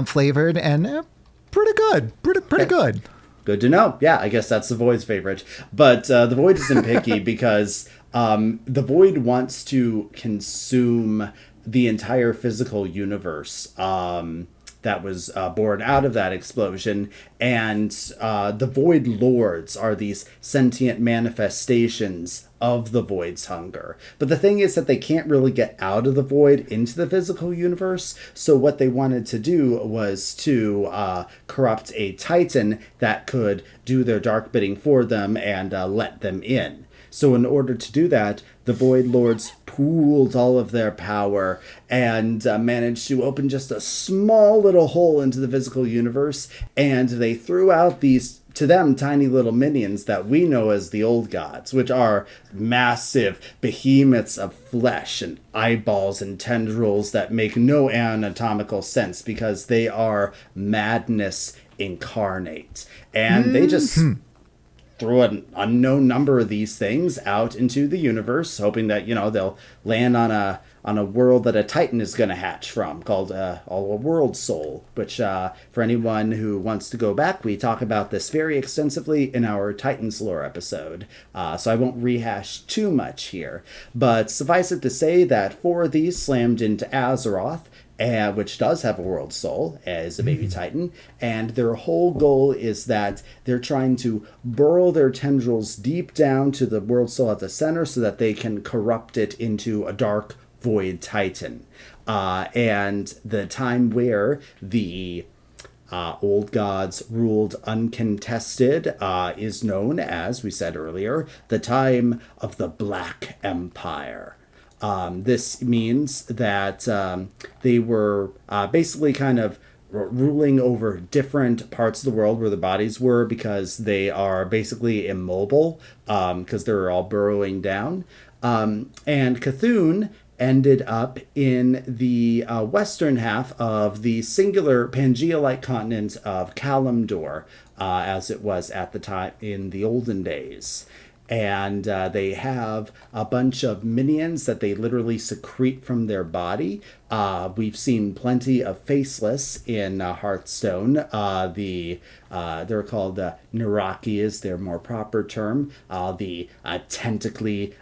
flavored and pretty good. Pretty good. Good to know. Yeah, I guess that's the Void's favorite. But the Void isn't picky because the Void wants to consume the entire physical universe. that was born out of that explosion. And the Void Lords are these sentient manifestations of the void's hunger. But the thing is that they can't really get out of the void into the physical universe. So what they wanted to do was to corrupt a titan that could do their dark bidding for them and let them in. So in order to do that, the Void Lords pooled all of their power and managed to open just a small little hole into the physical universe. And they threw out these, to them, tiny little minions that we know as the Old Gods, which are massive behemoths of flesh and eyeballs and tendrils that make no anatomical sense because they are madness incarnate. And they just threw an unknown number of these things out into the universe, hoping that, they'll land on a world that a Titan is going to hatch from, called a World Soul, which for anyone who wants to go back, we talk about this very extensively in our Titans lore episode, so I won't rehash too much here. But suffice it to say that 4 of these slammed into Azeroth, which does have a World Soul as a baby Titan, and their whole goal is that they're trying to burrow their tendrils deep down to the World Soul at the center so that they can corrupt it into a dark Void Titan. And the time where the Old Gods ruled uncontested is known, as we said earlier, the time of the Black Empire. This means that they were basically kind of ruling over different parts of the world where the bodies were, because they are basically immobile because they're all burrowing down. And Cthulhu ended up in the western half of the singular Pangea-like continent of Kalimdor, as it was at the time in the olden days. And they have a bunch of minions that they literally secrete from their body. We've seen plenty of Faceless in Hearthstone. They're called Niraki is their more proper term. The tentacly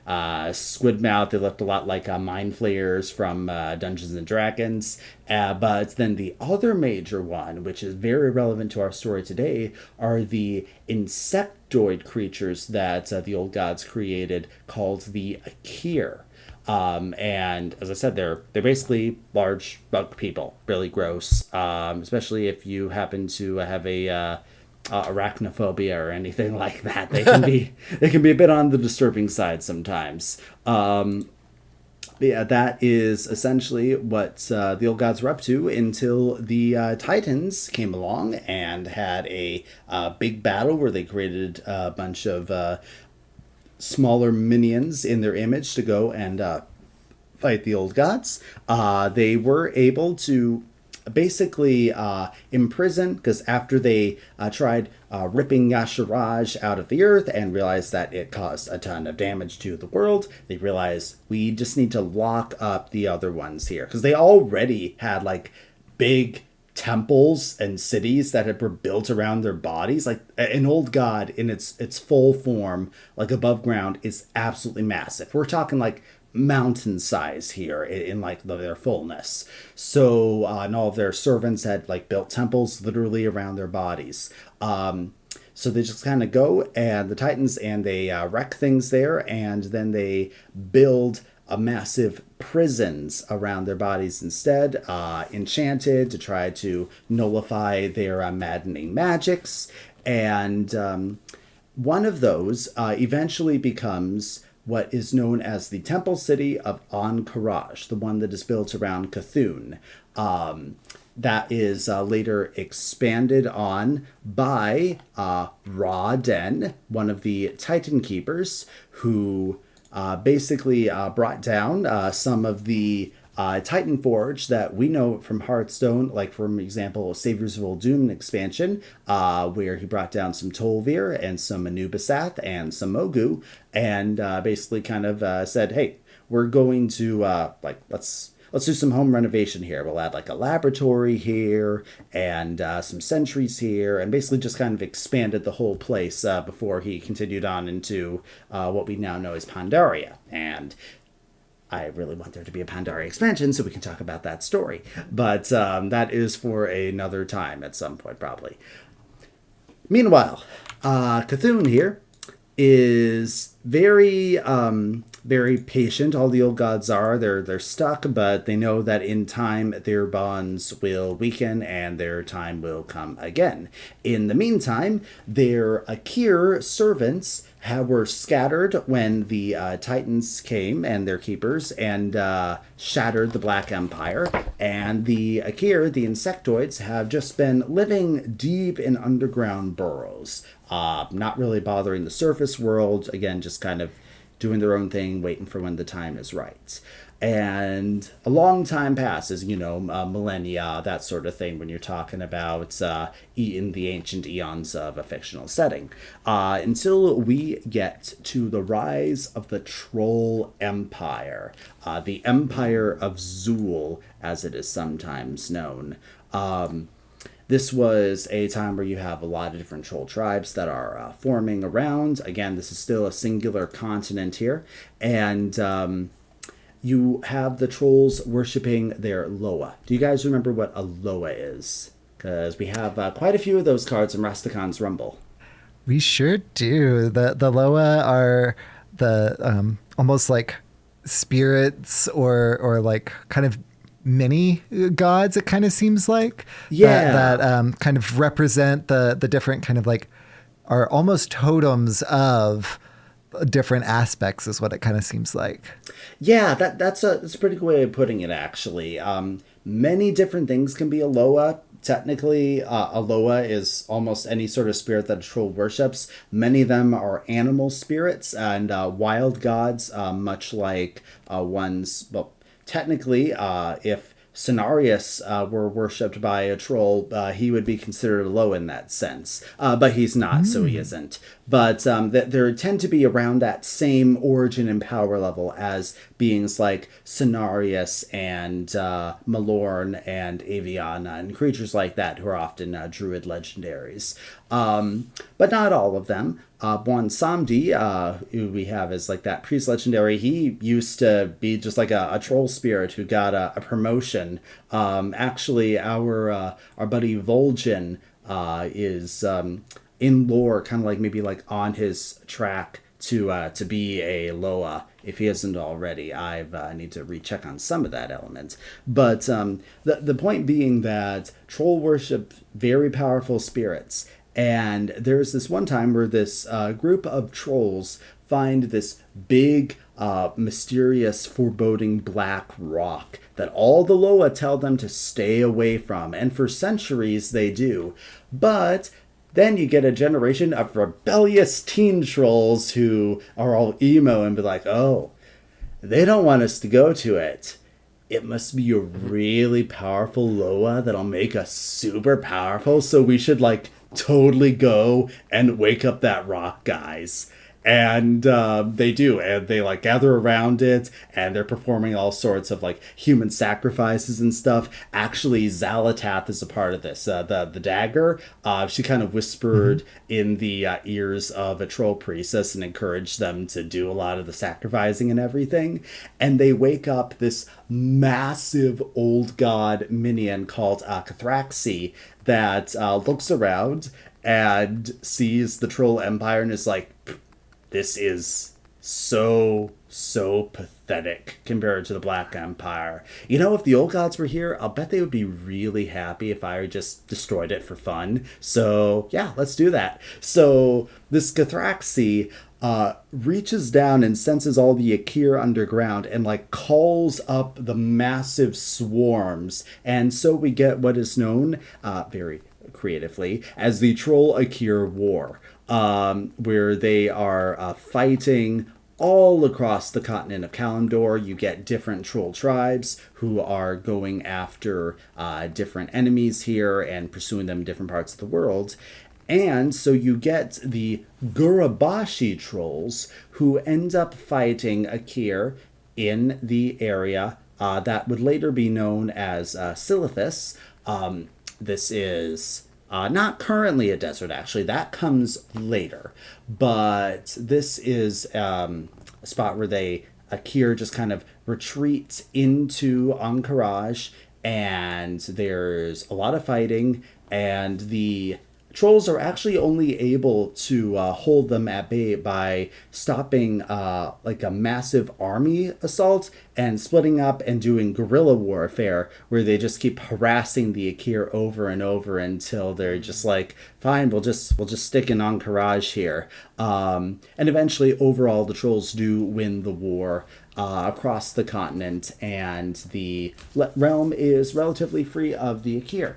squid mouth, they looked a lot like Mind Flayers from Dungeons and Dragons. But then the other major one, which is very relevant to our story today, are the insectoid creatures that the Old Gods created, called the Akir. And as I said, they're basically large bug people, really gross. Especially if you happen to have a arachnophobia or anything like that. They can be a bit on the disturbing side sometimes. Yeah, that is essentially what the Old Gods were up to until the Titans came along and had a big battle where they created a bunch of smaller minions in their image to go and fight the Old Gods. They were able to basically imprison, because after they tried ripping Yasharaj out of the earth and realized that it caused a ton of damage to the world, they realized we just need to lock up the other ones here, because they already had like big temples and cities that were built around their bodies. Like an Old God in its full form, like above ground, is absolutely massive. We're talking like mountain size here in like their fullness. So and all of their servants had like built temples literally around their bodies. So they just kind of go, and the Titans, and they wreck things there, and then they build a massive prisons around their bodies instead, enchanted to try to nullify their maddening magics. And one of those eventually becomes what is known as the Temple City of Ankh-Karaj, the one that is built around Cthulhu. That is later expanded on by Ra-Den, one of the Titan Keepers, who basically brought down some of the Titan Forge that we know from Hearthstone, like for example, Saviors of Uldum expansion, where he brought down some Tolvir and some Anubisath and some Mogu, and basically kind of said, hey, we're going to let's do some home renovation here. We'll add like a laboratory here and some sentries here, and basically just kind of expanded the whole place before he continued on into what we now know as Pandaria. And I really want there to be a Pandaria expansion so we can talk about that story. But that is for another time at some point, probably. Meanwhile, Cthulhu here is very patient. All the old gods are. They're stuck, but they know that in time their bonds will weaken and their time will come again. In the meantime, their Akir servants were scattered when the Titans came and their keepers and shattered the Black Empire. And the Akir, the insectoids, have just been living deep in underground burrows, not really bothering the surface world. Again, just kind of doing their own thing, waiting for when the time is right. And a long time passes, millennia, that sort of thing, when you're talking about in the ancient eons of a fictional setting, until we get to the rise of the Troll Empire, the Empire of Zool, as it is sometimes known. This was a time where you have a lot of different troll tribes that are forming around. Again, this is still a singular continent here. And you have the trolls worshipping their Loa. Do you guys remember what a Loa is? Because we have quite a few of those cards in Rastakan's Rumble. We sure do. The Loa are the almost like spirits or like kind of mini gods, it kind of seems like. That kind of represent the different kind of like are almost totems of different aspects is what it kind of seems like. Yeah, that's a pretty good way of putting it, actually. Many different things can be a Loa. Technically, a Loa is almost any sort of spirit that a troll worships. Many of them are animal spirits and wild gods, much like ones, well, technically, if Cenarius were worshipped by a troll, he would be considered low in that sense. But he's not, so he isn't. But there tend to be around that same origin and power level as beings like Cenarius and Malorn and Aviana and creatures like that who are often druid legendaries. But not all of them. One Samdi, who we have as like that priest legendary, he used to be just like a troll spirit who got a promotion. Actually, our buddy Vol'jin is in lore kind of like maybe like on his track to be a Loa, if he isn't already. I need to recheck on some of that element. But the point being that troll worship very powerful spirits. And there's this one time where this group of trolls find this big, mysterious, foreboding black rock that all the Loa tell them to stay away from. And for centuries they do. But then you get a generation of rebellious teen trolls who are all emo and be like, oh, they don't want us to go to it. It must be a really powerful Loa that'll make us super powerful, so we should like totally go and wake up that rock, guys. And they do, and they like gather around it, and they're performing all sorts of like human sacrifices and stuff. Actually, Xalatath is a part of this. The dagger, she kind of whispered in the ears of a troll priestess and encouraged them to do a lot of the sacrificing and everything. And they wake up this massive old god minion called Cathraxi that looks around and sees the troll empire and is like, this is so pathetic compared to the Black Empire. You know, if the old gods were here, I'll bet they would be really happy if I just destroyed it for fun. So, yeah, let's do that. So, this Cathraxi reaches down and senses all the Akir underground and, like, calls up the massive swarms. And so we get what is known, very creatively, as the Troll Akir War. Where they are fighting all across the continent of Kalimdor. You get different troll tribes who are going after different enemies here and pursuing them in different parts of the world. And so you get the Gurabashi trolls who end up fighting Akir in the area that would later be known as Silithus. This is not currently a desert, actually. That comes later. But this is a spot where they Akir just kind of retreat into Ank'Baraj, and there's a lot of fighting, and the trolls are actually only able to hold them at bay by stopping like a massive army assault and splitting up and doing guerrilla warfare, where they just keep harassing the Akir over and over until they're just like, fine, we'll just stick in Ank'Baraj here. And eventually, overall, the trolls do win the war across the continent, and the realm is relatively free of the Akir.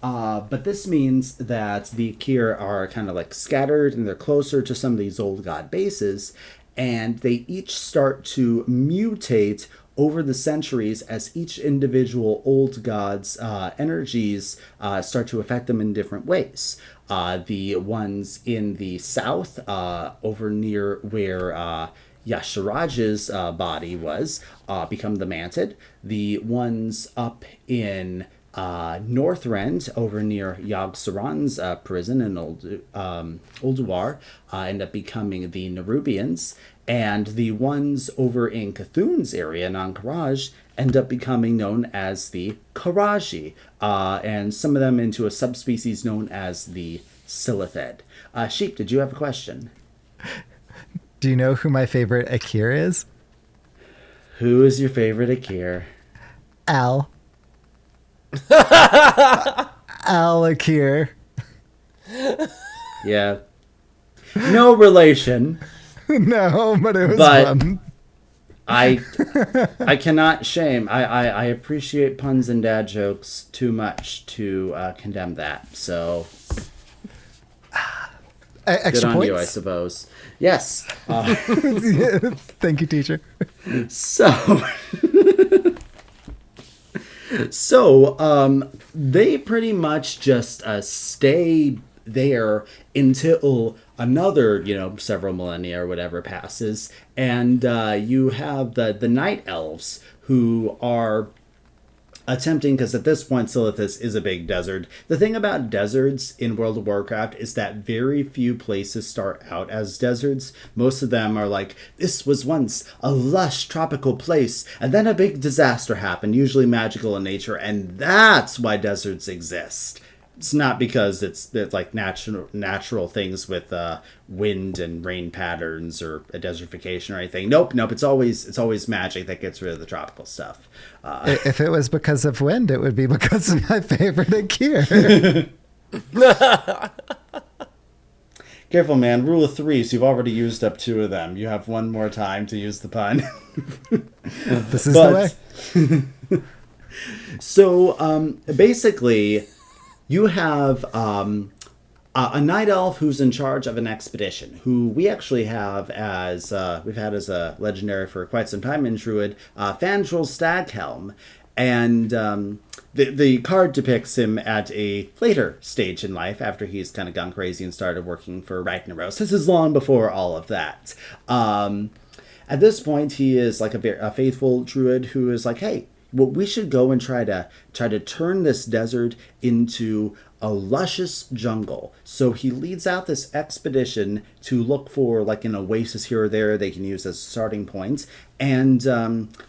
But this means that the Akir are kind of like scattered, and they're closer to some of these old god bases, and they each start to mutate over the centuries as each individual old god's energies start to affect them in different ways. The ones in the south, over near where Yasharaj's body was, become the Mantid. The ones up in Northrend, over near Yogg-Saron's prison in Ulduar, end up becoming the Nerubians, and the ones over in Cthulhu's area in Ank'Baraj end up becoming known as the Karaji, and some of them into a subspecies known as the Silithed. Sheep, did you have a question? Do you know who my favorite Akir is? Who is your favorite Akir? Al. Al Akir. Yeah. No relation. No, but it was But fun. I cannot shame. I appreciate puns and dad jokes too much to condemn that. So Extra good on points? you, I suppose. Yes. Thank you, teacher. So they pretty much just stay there until another, several millennia or whatever passes, and you have the night elves who are attempting, because at this point Silithus is a big desert. The thing about deserts in World of Warcraft is that very few places start out as deserts. Most of them are like, this was once a lush tropical place, and then a big disaster happened, usually magical in nature, and that's why deserts exist. It's not because it's like natural things with wind and rain patterns or a desertification or anything. Nope. It's always magic that gets rid of the tropical stuff. If it was because of wind, it would be because of my favorite Akir. Careful, man. Rule of threes. You've already used up 2 of them. You have one more time to use the pun. This is the way. So basically, you have a night elf who's in charge of an expedition, who we actually have we've had as a legendary for quite some time in Druid, Fandral Staghelm. And the card depicts him at a later stage in life, after he's kind of gone crazy and started working for Ragnaros. This is long before all of that. At this point, he is like a faithful druid who is like, hey, well, we should go and try to turn this desert into a luscious jungle. So he leads out this expedition to look for like an oasis here or there they can use as starting points. And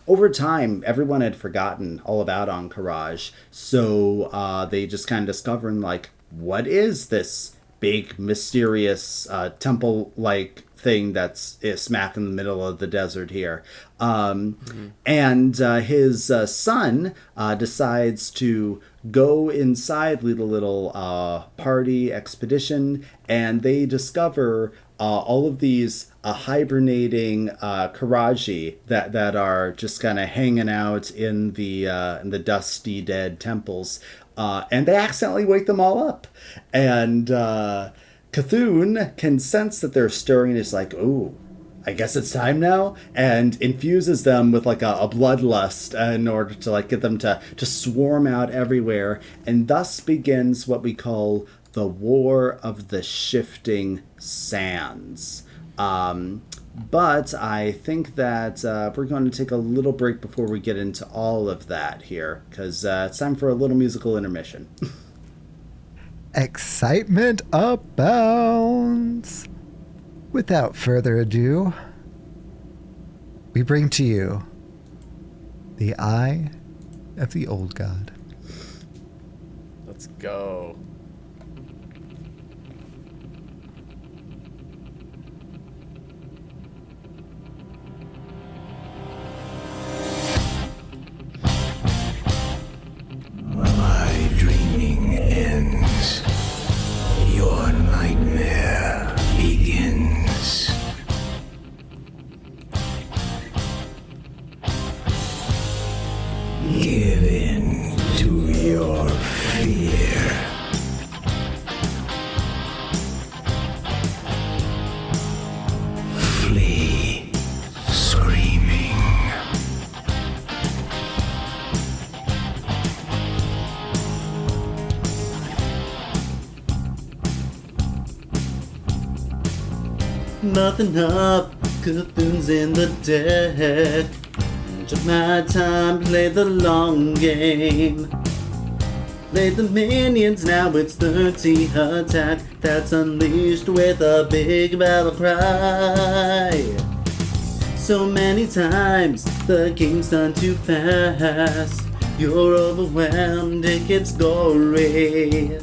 over time, everyone had forgotten all about Ank'Baraj. So they just kind of discovering like, what is this big, mysterious temple-like thing that's smack in the middle of the desert here. And his son decides to go inside, lead a little party expedition, and they discover all of these hibernating Karaji that are just kind of hanging out in the dusty, dead temples. And they accidentally wake them all up. And Cthulhu can sense that they're stirring and is like, ooh, I guess it's time now, and infuses them with like a bloodlust in order to like get them to swarm out everywhere. And thus begins what we call the War of the Shifting Sands. But I think that we're going to take a little break before we get into all of that here, because it's time for a little musical intermission. Excitement abounds. Without further ado, we bring to you the Eye of the Old God. Let's go. My dreaming ends. Your nightmare begins. Give in to your fear. Flee, screaming. Nothing up, Cthulhu's in the deck. Took my time, played the long game. Played the minions, now it's 30 attack that's unleashed with a big battle cry. So many times, the game's done too fast. You're overwhelmed, it gets gory.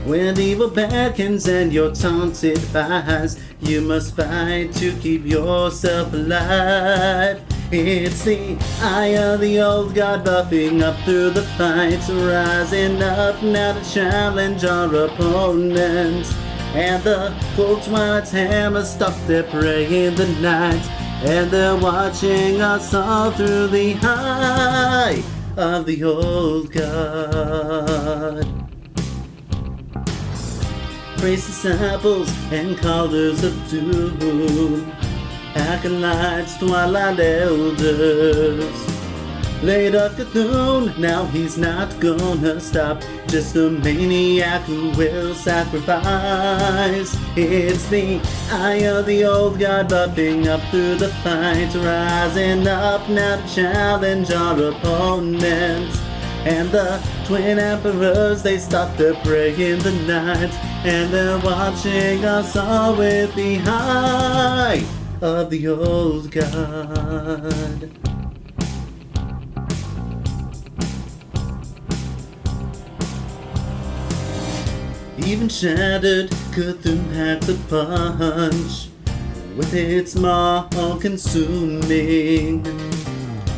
When evil beckons and you're taunted fast, you must fight to keep yourself alive. It's the eye of the old god buffing up through the fights, rising up now to challenge our opponents. And the cold twilight's hammer stalk their prey in the night, and they're watching us all through the eye of the old god. Praise disciples and callers of doom, acolytes, twilight elders. Later Cthulhu, now he's not gonna stop, just a maniac who will sacrifice. It's the eye of the old god buffing up through the fight, rising up now to challenge our opponents. And the twin emperors, they stalk their prey in the night, and they're watching us all with the eye of the old god. Even shattered, Cthulhu had to punch with its maw all-consuming.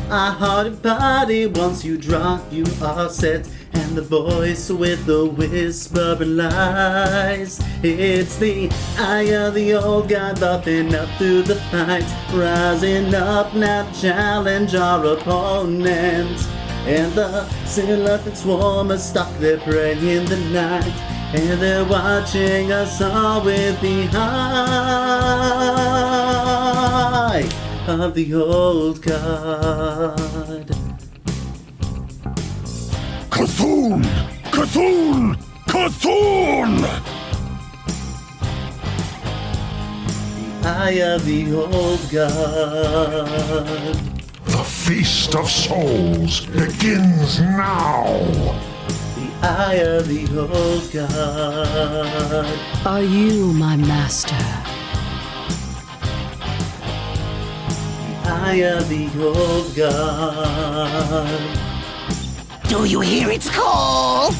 A hearted body, once you drop, you are set. And the voice with the whispering lies. It's the eye of the old god buffing up through the fight, rising up now to challenge our opponents. And the silhouette swarmers stalk their prey in the night, and they're watching us all with the eye of the old god. Cthulhu! Cthulhu! Cthulhu! Eye of the old god. The Feast of Souls begins now! The eye of the old god. Are you my master? The eye of the old god. Do you hear its call?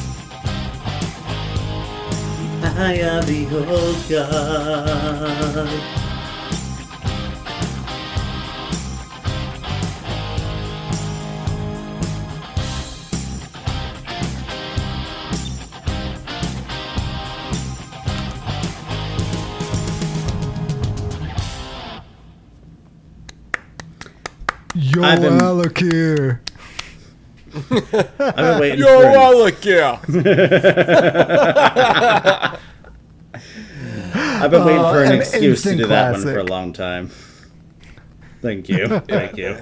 The eye of the old god. Yo, I've been- Alakir. I've been waiting Yo, for Alec, yeah. I've been waiting for an an excuse to instant do that one classic. for a long time. Thank you. Thank you.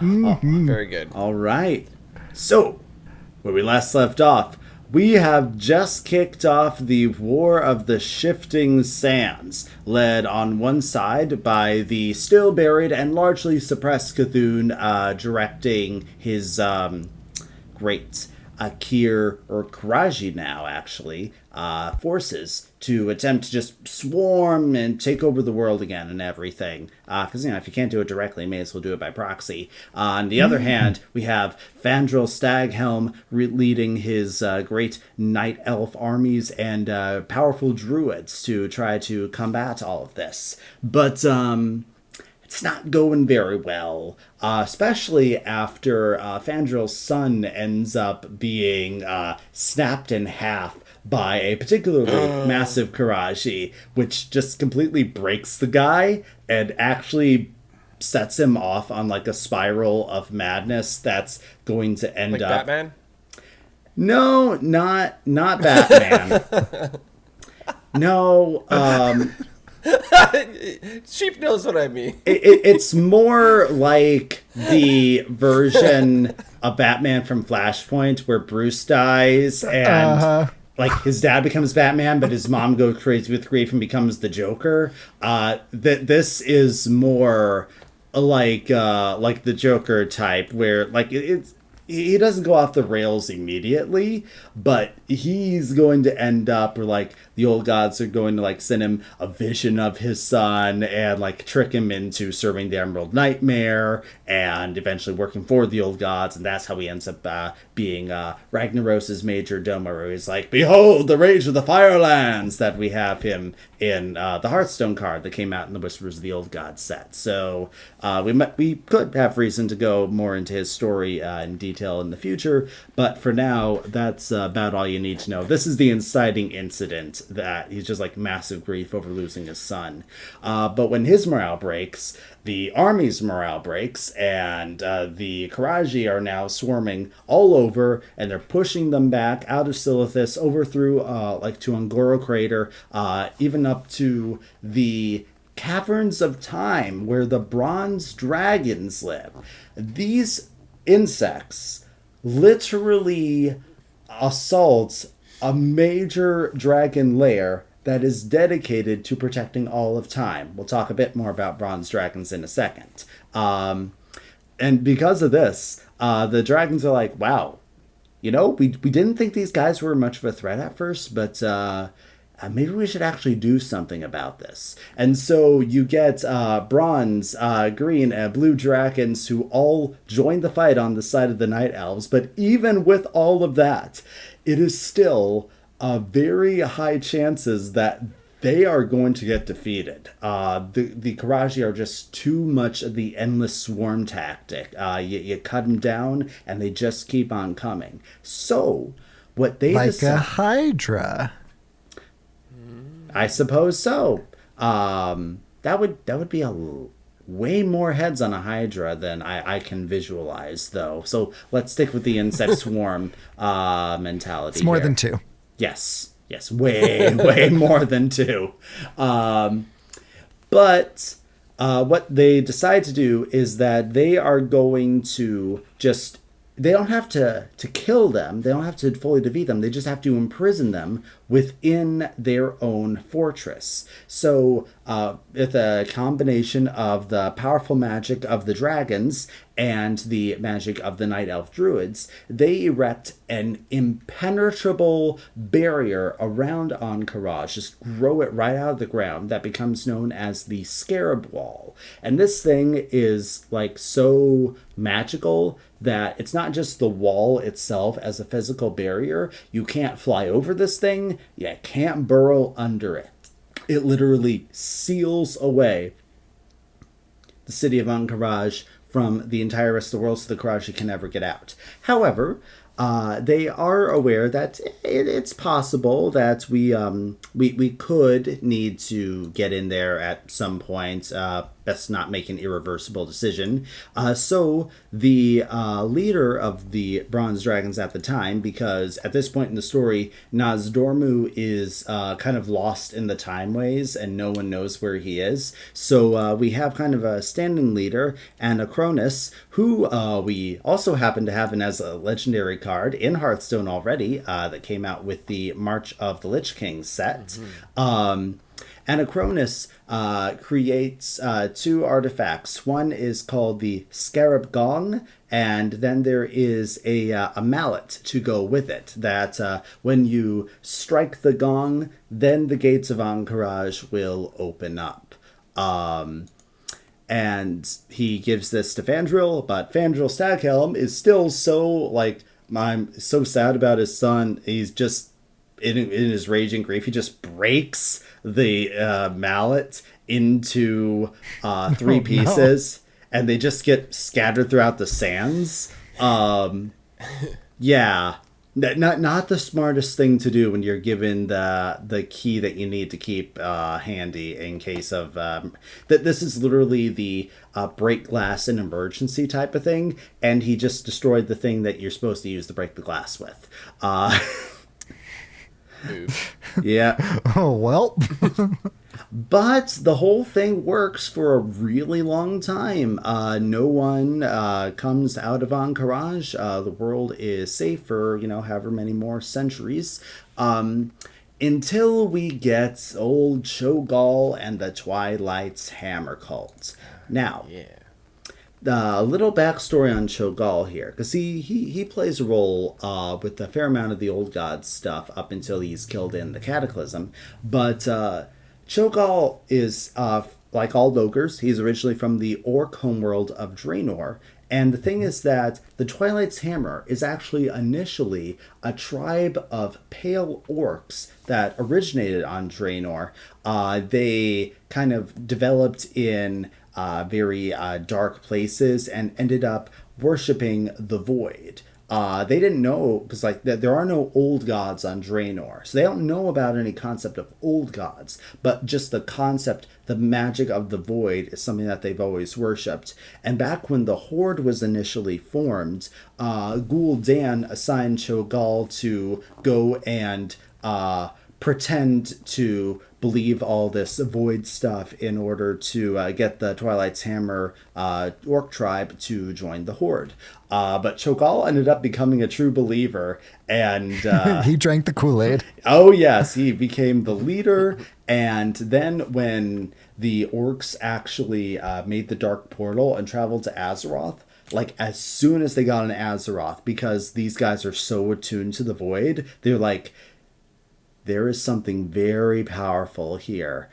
Very good. All right. So, where we last left off, we have just kicked off the War of the Shifting Sands, led on one side by the still buried and largely suppressed Cthulhu, directing his great Akir, or Karaji now, actually, forces to attempt to just swarm and take over the world again and everything. Because, if you can't do it directly, you may as well do it by proxy. On the other hand, we have Fandral Staghelm leading his great night elf armies and powerful druids to try to combat all of this. But it's not going very well, especially after Fandral's son ends up being snapped in half by a particularly massive Karaji, which just completely breaks the guy and actually sets him off on like a spiral of madness that's going to end up... Batman? No, not Batman. No, Sheep knows what I mean. It's more like the version of Batman from Flashpoint where Bruce dies and like his dad becomes Batman, but his mom goes crazy with grief and becomes the Joker. This is more like the Joker type, where like he doesn't go off the rails immediately, but he's going to end up where like the old gods are going to like send him a vision of his son and like trick him into serving the Emerald Nightmare and eventually working for the old gods, and that's how he ends up being Ragnaros's major domo, where he's like, behold the rage of the Firelands, that we have him in the Hearthstone card that came out in the Whispers of the Old Gods set. So we could have reason to go more into his story in detail in the future, but for now, that's about all you need to know. This is the inciting incident that he's just like massive grief over losing his son. But when his morale breaks, the army's morale breaks, and the Karaji are now swarming all over, and they're pushing them back out of Silithus, over through like to Ungoro Crater, even up to the Caverns of Time, where the bronze dragons live. These insects literally assault a major dragon lair that is dedicated to protecting all of time. We'll talk a bit more about bronze dragons in a second. And because of this, the dragons are like, wow, we didn't think these guys were much of a threat at first, but maybe we should actually do something about this. And so you get bronze, green, and blue dragons who all join the fight on the side of the Night Elves. But even with all of that, it is still very high chances that they are going to get defeated. The Karaji are just too much of the endless swarm tactic. You cut them down, and they just keep on coming. So what they like decide, a Hydra. I suppose so. That would be way more heads on a Hydra than I can visualize, though. So let's stick with the insect swarm mentality. It's more here. than two. Yes, way more than two. But what they decide to do is that they are going to just... They don't have to kill them. They don't have to fully defeat them. They just have to imprison them within their own fortress. So with a combination of the powerful magic of the dragons and the magic of the Night Elf druids, they erect an impenetrable barrier around Ahn'Qiraj, just grow it right out of the ground, that becomes known as the Scarab Wall. And this thing is like so magical that it's not just the wall itself as a physical barrier. You can't fly over this thing. You can't burrow under it. It literally seals away the city of Ahn'Qiraj from the entire rest of the world, so the Karaji can never get out. However, they are aware that it's possible that we could need to get in there at some point. Best not make an irreversible decision. So the leader of the Bronze Dragons at the time, because at this point in the story, Nazdormu is kind of lost in the timeways and no one knows where he is. So we have kind of a standing leader, Anachronis, who we also happen to have as a legendary card in Hearthstone already, that came out with the March of the Lich King set. Anachronis creates two artifacts. One is called the Scarab Gong, and then there is a mallet to go with it. That when you strike the gong, then the gates of Ahn'Qiraj will open up. And he gives this to Fandral, but Fandral Staghelm is still so, like, I'm so sad about his son. He's just, in his rage and grief, he just breaks the mallet into three pieces, and they just get scattered throughout the sands. Yeah. Not the smartest thing to do when you're given the key that you need to keep handy in case of that. This is literally the break glass in emergency type of thing, and he just destroyed the thing that you're supposed to use to break the glass with. Yeah. Oh, well. But the whole thing works for a really long time. No one comes out of Ahn'Qiraj. The world is safe for, however many more centuries. Until we get old Cho'Gall and the Twilight's Hammer cult. Now, a little backstory on Cho'Gall here, because he plays a role with a fair amount of the Old Gods stuff up until he's killed in the Cataclysm. But Cho'Gall is, like all ogres, he's originally from the orc homeworld of Draenor. And the thing is that the Twilight's Hammer is actually initially a tribe of pale orcs that originated on Draenor. They kind of developed in very dark places and ended up worshipping the void. They didn't know, because there are no old gods on Draenor, so they don't know about any concept of old gods, but just the concept, the magic of the void is something that they've always worshipped. And back when the Horde was initially formed, Gul'dan assigned Cho'Gall to go and pretend to believe all this void stuff in order to get the Twilight's Hammer orc tribe to join the Horde. But Cho'Gall ended up becoming a true believer, and he drank the Kool-Aid. Oh yes, he became the leader. And then when the orcs actually made the Dark Portal and traveled to Azeroth, like as soon as they got on Azeroth, because these guys are so attuned to the void, they're like, there is something very powerful here.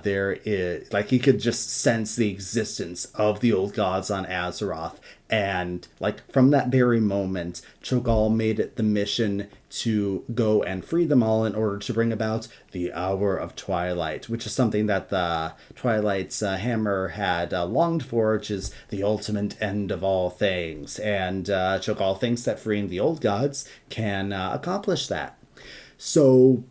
There is, like, he could just sense the existence of the old gods on Azeroth. And, like, from that very moment, Cho'Gall made it the mission to go and free them all in order to bring about the Hour of Twilight, which is something that the Twilight's Hammer had longed for, which is the ultimate end of all things. And Cho'Gall thinks that freeing the old gods can accomplish that. So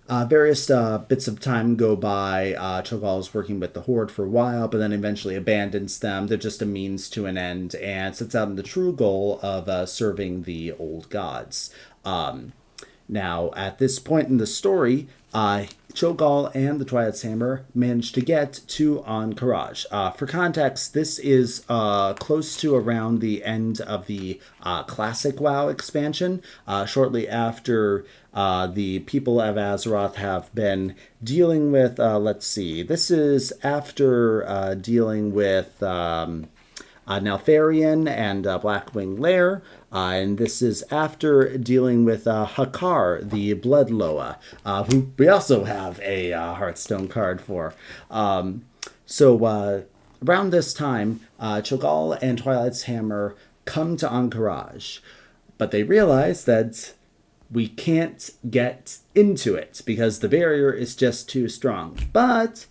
various bits of time go by. Cho'Gall is working with the Horde for a while, but then eventually abandons them. They're just a means to an end, and sets out in the true goal of serving the old gods. Now, at this point in the story, Cho'Gall and the Twilight's Hammer managed to get to Ahn'Qiraj. For context, this is close to around the end of the classic WoW expansion, shortly after the people of Azeroth have been dealing with, this is after dealing with Neltharion and Blackwing Lair, and this is after dealing with Hakar, the Blood Loa, who we also have a Hearthstone card for. So around this time, Cho'Gall and Twilight's Hammer come to Ahn'Qiraj, but they realize that we can't get into it because the barrier is just too strong. But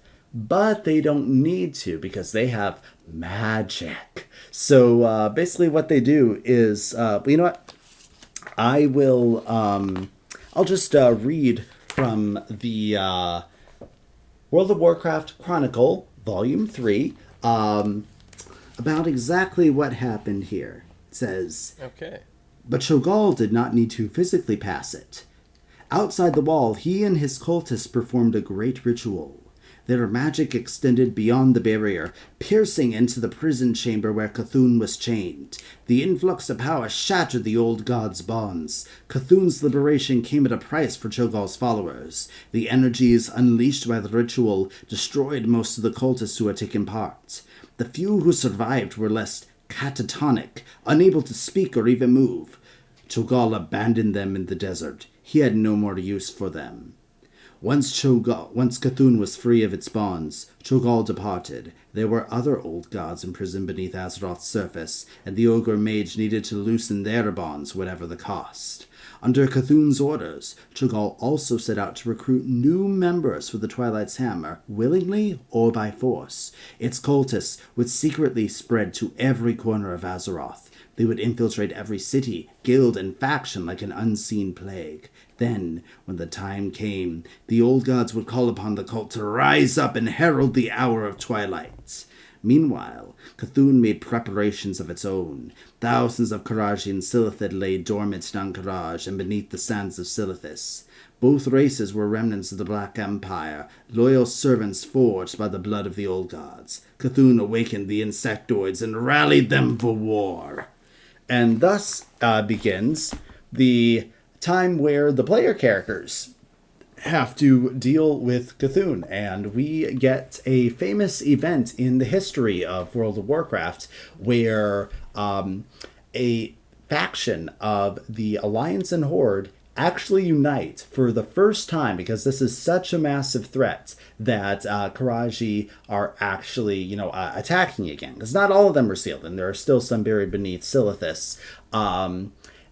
they don't need to because they have magic. So basically what they do is, you know what? I will, I'll just read from the World of Warcraft Chronicle, Volume 3, about exactly what happened here. It says, Okay. But Cho'Gall did not need to physically pass it. Outside the wall, he and his cultists performed a great ritual. Their magic extended beyond the barrier, piercing into the prison chamber where Cthulhu was chained. The influx of power shattered the old god's bonds. Cthulhu's liberation came at a price for Cho'Gall's followers. The energies unleashed by the ritual destroyed most of the cultists who had taken part. The few who survived were less catatonic, unable to speak or even move. Cho'Gall abandoned them in the desert. He had no more use for them. Once Cthulhu was free of its bonds, Cho'Gall departed. There were other old gods imprisoned beneath Azeroth's surface, and the ogre mage needed to loosen their bonds, whatever the cost. Under Cthulhu's orders, Cho'Gall also set out to recruit new members for the Twilight's Hammer, willingly or by force. Its cultists would secretly spread to every corner of Azeroth. They would infiltrate every city, guild, and faction like an unseen plague. Then, when the time came, the old gods would call upon the cult to rise up and herald the hour of twilight. Meanwhile, Cthulhu made preparations of its own. Thousands of Karaji and Silithid lay dormant in Ahn'Qiraj and beneath the sands of Silithis. Both races were remnants of the Black Empire, loyal servants forged by the blood of the old gods. Cthulhu awakened the insectoids and rallied them for war. And thus begins the time where the player characters have to deal with Cthulhu, and we get a famous event in the history of World of Warcraft where a faction of the Alliance and Horde actually unite for the first time, because this is such a massive threat that Karaji are actually, attacking again. Because not all of them are sealed, and there are still some buried beneath Silithis.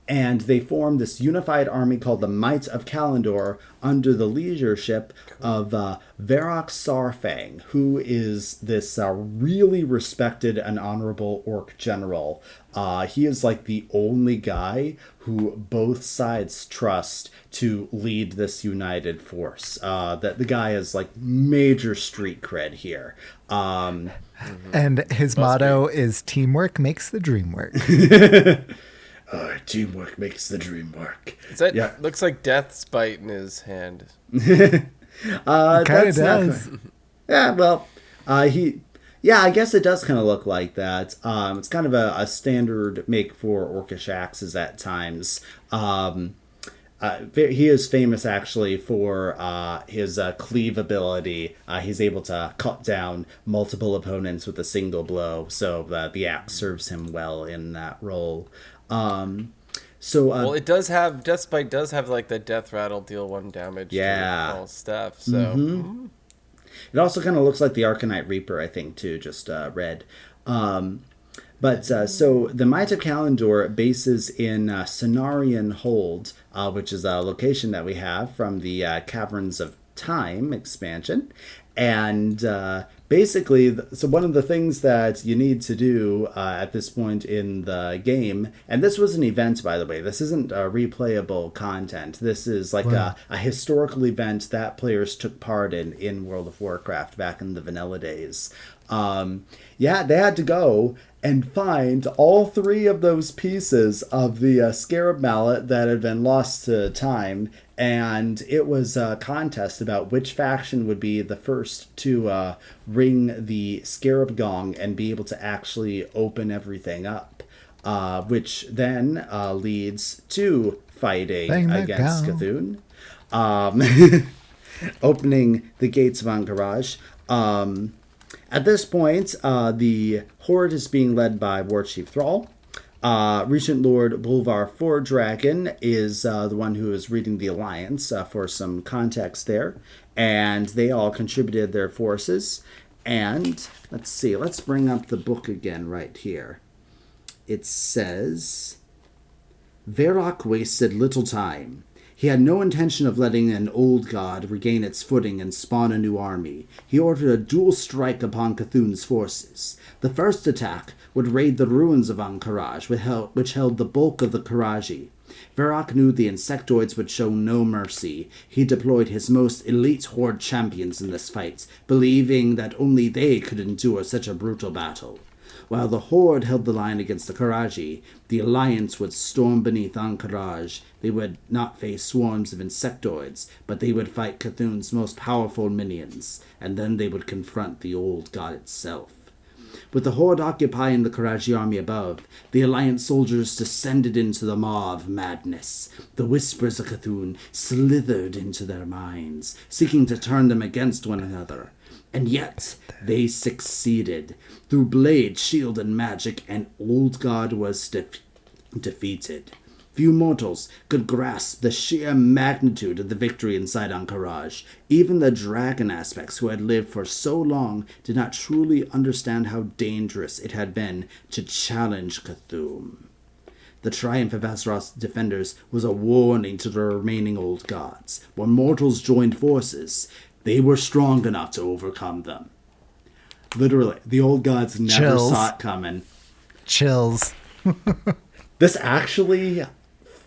And they formed this unified army called the Might of Kalandor under the leadership of Varrock Sarfang, who is this really respected and honorable orc general. He is like the only guy who both sides trust to lead this united force. That the guy has like major street cred here. And his motto is teamwork makes the dream work. Teamwork makes the dream work. Looks like Death's bite in his hand. Kind of does. Yeah, well, I guess it does kind of look like that. It's kind of a standard make for orcish axes at times. He is famous actually for his cleave ability. He's able to cut down multiple opponents with a single blow, so the axe serves him well in that role. Well, it does have Death's Bite does have like the death rattle, deal 1 damage to all stuff. So it also kind of looks like the Arcanite Reaper, I think, too, just red. So the Might of Kalandor bases in Cenarian Hold, which is a location that we have from the Caverns of Time expansion. And basically, so one of the things that you need to do at this point in the game, and this was an event, by the way, this isn't replayable content. This is like a historical event that players took part in World of Warcraft back in the vanilla days. They had to go and find all 3 of those pieces of the Scarab Mallet that had been lost to time, and it was a contest about which faction would be the first to ring the Scarab Gong and be able to actually open everything up, which then leads to fighting against Cthulhu, opening the gates of Ahn'Qiraj. At this point, the Horde is being led by War Chief Thrall. Regent Lord Bolvar Fordragon is the one who is leading the Alliance, for some context there. And they all contributed their forces. And, let's see, let's bring up the book again right here. It says, Varrock wasted little time. He had no intention of letting an old god regain its footing and spawn a new army. He ordered a dual strike upon Cthulhu's forces. The first attack would raid the ruins of Ahn'Qiraj, which held the bulk of the Karaji. Varrock knew the insectoids would show no mercy. He deployed his most elite Horde champions in this fight, believing that only they could endure such a brutal battle. While the Horde held the line against the Karaji, the Alliance would storm beneath Ahn'Qiraj. They would not face swarms of insectoids, but they would fight Cthulhu's most powerful minions, and then they would confront the old god itself. With the Horde occupying the Karaji army above, the Alliance soldiers descended into the maw of madness. The whispers of Cthulhu slithered into their minds, seeking to turn them against one another. And yet, they succeeded. Through blade, shield, and magic, an old god was defeated. Few mortals could grasp the sheer magnitude of the victory inside Ahn'Qiraj. Even the dragon aspects who had lived for so long did not truly understand how dangerous it had been to challenge Cthulhu. The triumph of Azeroth's defenders was a warning to the remaining old gods. When mortals joined forces, they were strong enough to overcome them. Literally, the old gods never saw it coming. Chills. This actually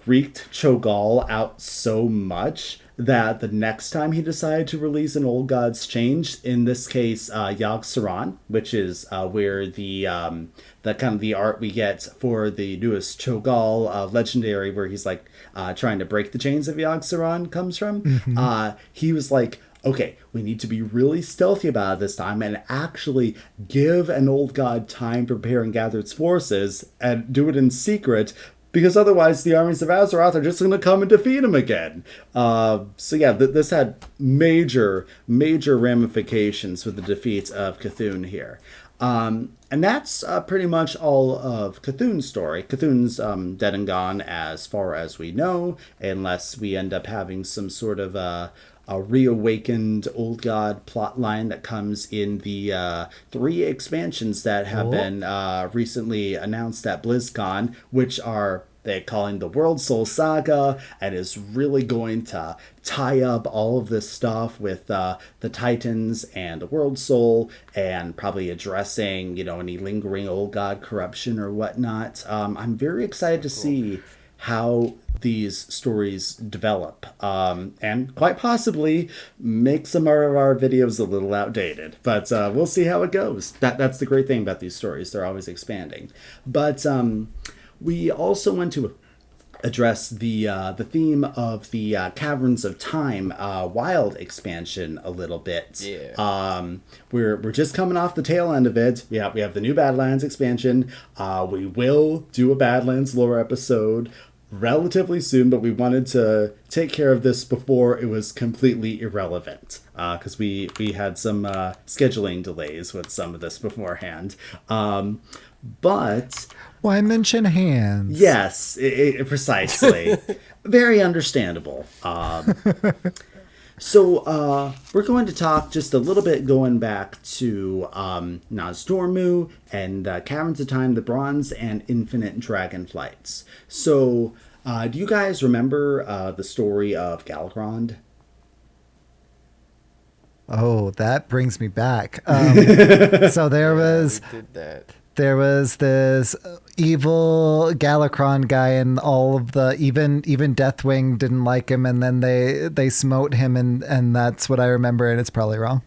freaked Cho'Gall out so much that the next time he decided to release an Old Gods change, in this case, Yogg-Saron, which is where the kind of the art we get for the newest Cho'Gall legendary, where he's like trying to break the chains of Yogg-Saron comes from. He was like, okay, we need to be really stealthy about it this time and actually give an old god time to prepare and gather its forces and do it in secret, because otherwise the armies of Azeroth are just going to come and defeat him again. So yeah, this had major ramifications with the defeat of Cthulhu here. And that's pretty much all of Cthulhu's story. Cthulhu's dead and gone as far as we know, unless we end up having some sort of a reawakened old god plot line that comes in the 3 expansions that have been recently announced at BlizzCon, which are they're calling the World Soul Saga, and is really going to tie up all of this stuff with the Titans and the World Soul, and probably addressing, any lingering old god corruption or whatnot. I'm very excited to see how these stories develop, and quite possibly make some of our videos a little outdated, but we'll see how it goes. That's the great thing about these stories. They're always expanding. But we also want to address the theme of the Caverns of Time Wild expansion a little bit. Yeah. We're just coming off the tail end of it. We have the new Badlands expansion. We will do a Badlands lore episode relatively soon, but we wanted to take care of this before it was completely irrelevant, because we had some scheduling delays with some of this beforehand. But why mention hands? Yes, precisely. Very understandable. So we're going to talk just a little bit going back to Nozdormu and Caverns of Time, the Bronze, and Infinite Dragon Flights. So do you guys remember the story of Galakrond? Oh, that brings me back. So there was... we did that. There was this evil Galakrond guy, and all of the even Deathwing didn't like him, and then they smote him, and that's what I remember, and it's probably wrong.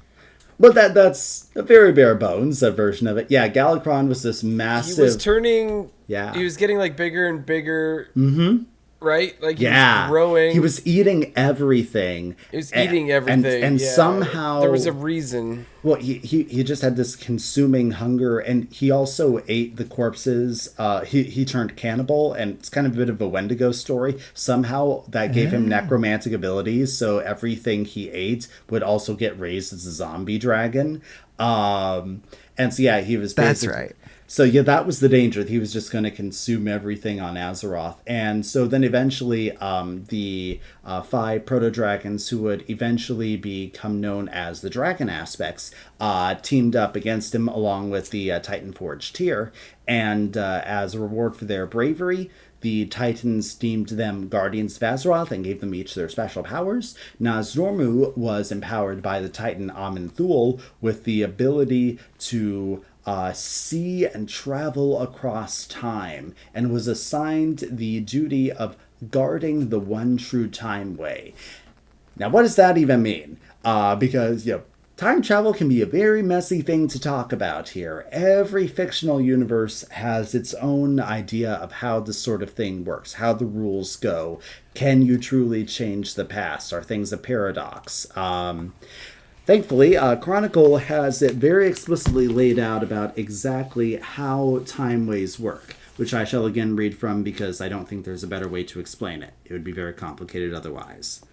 But that's a very bare bones version of it. Yeah, Galakrond was this massive. He was turning. Yeah. He was getting like bigger and bigger. Mm-hmm. Right? Like he was growing. He was eating everything. He was eating everything. And somehow there was a reason. Well, he just had this consuming hunger, and he also ate the corpses. He turned cannibal, and it's kind of a bit of a Wendigo story. Somehow that gave him necromantic abilities, so everything he ate would also get raised as a zombie dragon. And so yeah, he was basically... That's right. So yeah, that was the danger. He was just going to consume everything on Azeroth. And so then eventually the 5 proto-dragons, who would eventually become known as the Dragon Aspects, teamed up against him along with the Titan Forge tier. And as a reward for their bravery, the Titans deemed them Guardians of Azeroth and gave them each their special powers. Nozdormu was empowered by the Titan Amin-Thul with the ability to... see and travel across time, and was assigned the duty of guarding the one true time way. Now, what does that even mean? Because, time travel can be a very messy thing to talk about here. Every fictional universe has its own idea of how this sort of thing works, how the rules go. Can you truly change the past? Are things a paradox? Thankfully, Chronicle has it very explicitly laid out about exactly how time ways work, which I shall again read from because I don't think there's a better way to explain it. It would be very complicated otherwise.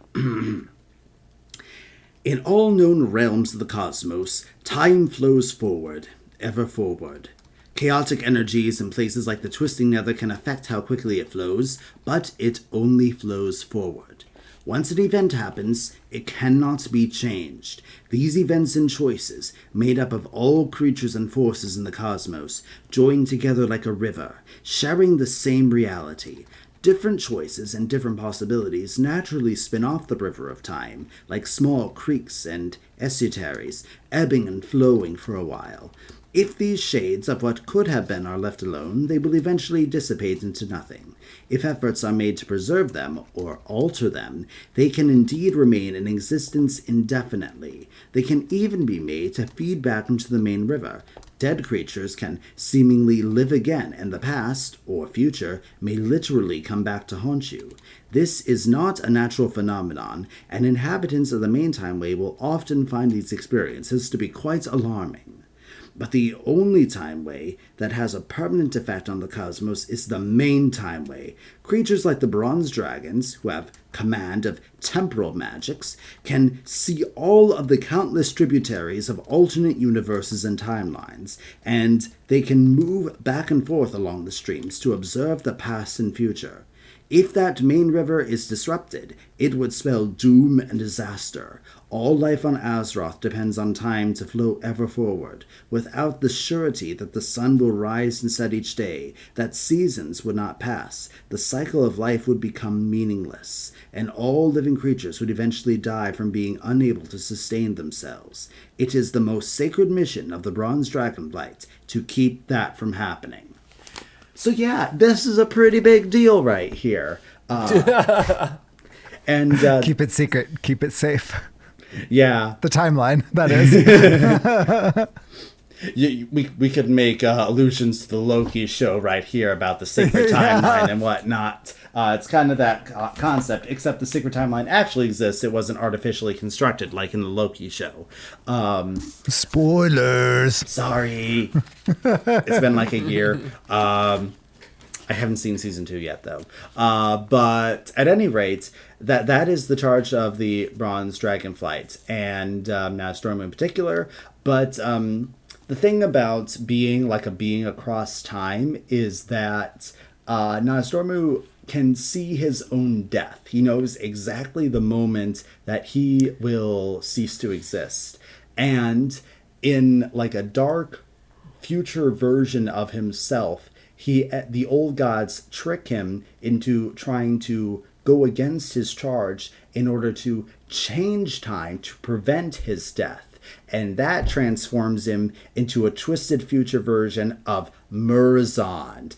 In all known realms of the cosmos, time flows forward, ever forward. Chaotic energies in places like the twisting nether can affect how quickly it flows, but it only flows forward. Once an event happens, it cannot be changed. These events and choices, made up of all creatures and forces in the cosmos, join together like a river, sharing the same reality. Different choices and different possibilities naturally spin off the river of time, like small creeks and estuaries, ebbing and flowing for a while. If these shades of what could have been are left alone, they will eventually dissipate into nothing. If efforts are made to preserve them or alter them, they can indeed remain in existence indefinitely. They can even be made to feed back into the main river. Dead creatures can seemingly live again, and the past, or future, may literally come back to haunt you. This is not a natural phenomenon, and inhabitants of the main timeway will often find these experiences to be quite alarming. But the only timeway that has a permanent effect on the cosmos is the main timeway. Creatures like the bronze dragons, who have command of temporal magics, can see all of the countless tributaries of alternate universes and timelines, and they can move back and forth along the streams to observe the past and future. If that main river is disrupted, it would spell doom and disaster. All life on Azeroth depends on time to flow ever forward. Without the surety that the sun will rise and set each day, that seasons would not pass, the cycle of life would become meaningless, and all living creatures would eventually die from being unable to sustain themselves. It is the most sacred mission of the Bronze Dragonblight to keep that from happening. So yeah, this is a pretty big deal right here. And Keep it secret. Keep it safe. Yeah. The timeline, that is. We could make allusions to the Loki show right here about the secret timeline and whatnot. It's kind of that concept, except the secret timeline actually exists. It wasn't artificially constructed like in the Loki show. Spoilers. Sorry. It's been like a year. I haven't seen season 2 yet, though. But at any rate, that is the charge of the Bronze Dragonflight, and Nostromo in particular. But the thing about being like a being across time is that Nostromo can see his own death. He knows exactly the moment that he will cease to exist. And in like a dark future version of himself, the old gods trick him into trying to go against his charge in order to change time to prevent his death. And that transforms him into a twisted future version of Murzond,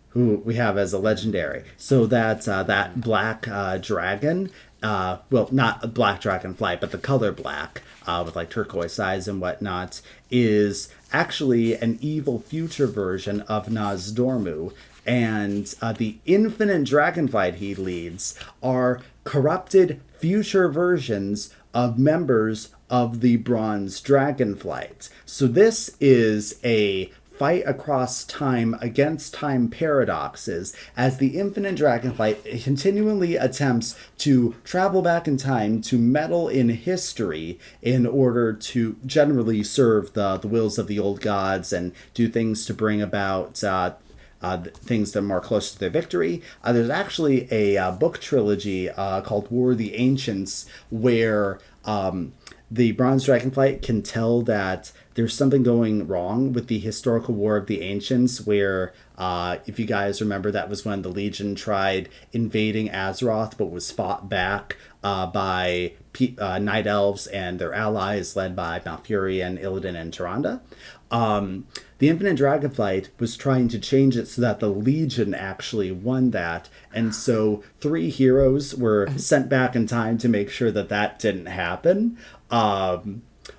who we have as a legendary. So that's that black dragon, well, not a black dragonfly, but the color black, with like turquoise eyes and whatnot, is actually an evil future version of Nozdormu. And the infinite dragonfight he leads are corrupted future versions of members of the Bronze Dragonflight. So this is a fight across time against time paradoxes, as the infinite dragonflight continually attempts to travel back in time to meddle in history in order to generally serve the wills of the old gods and do things to bring about things that are more close to their victory. There's actually a book trilogy called War of the Ancients, where the Bronze Dragonflight can tell that there's something going wrong with the historical War of the Ancients, where, if you guys remember, that was when the Legion tried invading Azeroth, but was fought back by Night Elves and their allies, led by Malfuri and Illidan and Tyrande. The Infinite Dragonflight was trying to change it so that the Legion actually won that, and so 3 heroes were sent back in time to make sure that that didn't happen.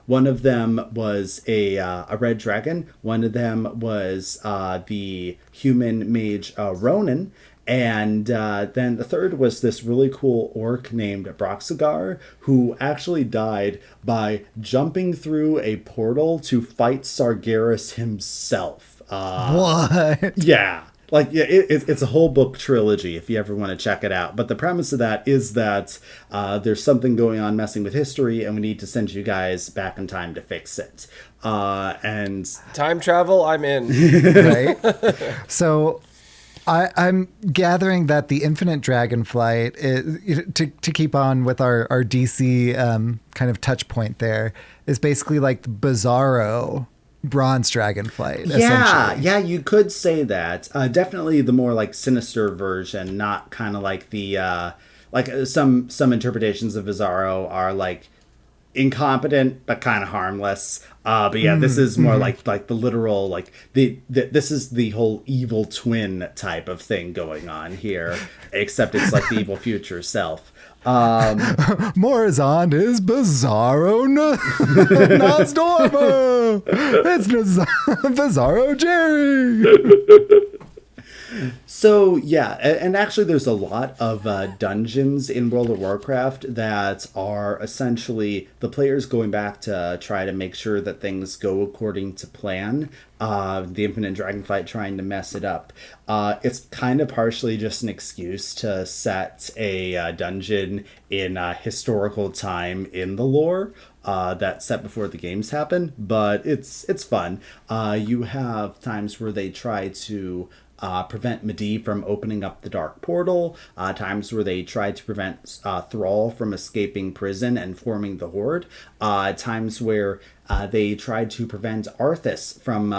One of them was a red dragon. One of them was the human mage Ronan. And then the third was this really cool orc named Broxigar, who actually died by jumping through a portal to fight Sargeras himself. What? Yeah. Like, yeah, it's a whole book trilogy if you ever want to check it out. But the premise of that is that there's something going on messing with history, and we need to send you guys back in time to fix it. And Time travel, I'm in. Right? So I'm gathering that the Infinite Dragonflight is, to keep on with our DC kind of touch point there, is basically like the Bizarro Bronze Dragonflight. Essentially. Yeah, you could say that. Definitely the more like sinister version, not kind of like the some interpretations of Bizarro are like incompetent but kind of harmless. But yeah, this is more like the literal like this is the whole evil twin type of thing going on here, except it's like the evil future self. Morazan is Bizarro Nosdorfer. It's Bizarro Jerry. So yeah, and actually there's a lot of dungeons in World of Warcraft that are essentially the players going back to try to make sure that things go according to plan. The Infinite Dragonflight trying to mess it up. It's kind of partially just an excuse to set a dungeon in historical time in the lore. That's set before the games happen, but it's fun. You have times where they try to prevent Medivh from opening up the Dark Portal, times where they tried to prevent Thrall from escaping prison and forming the Horde, times where they tried to prevent Arthas from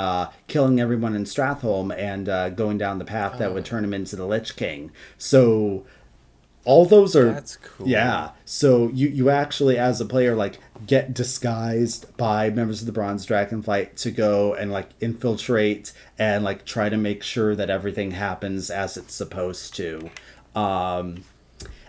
killing everyone in Stratholme and going down the path that would turn him into the Lich King. So all those are... That's cool. Yeah. So you actually, as a player, like, get disguised by members of the Bronze Dragonflight to go and, like, infiltrate and, like, try to make sure that everything happens as it's supposed to. And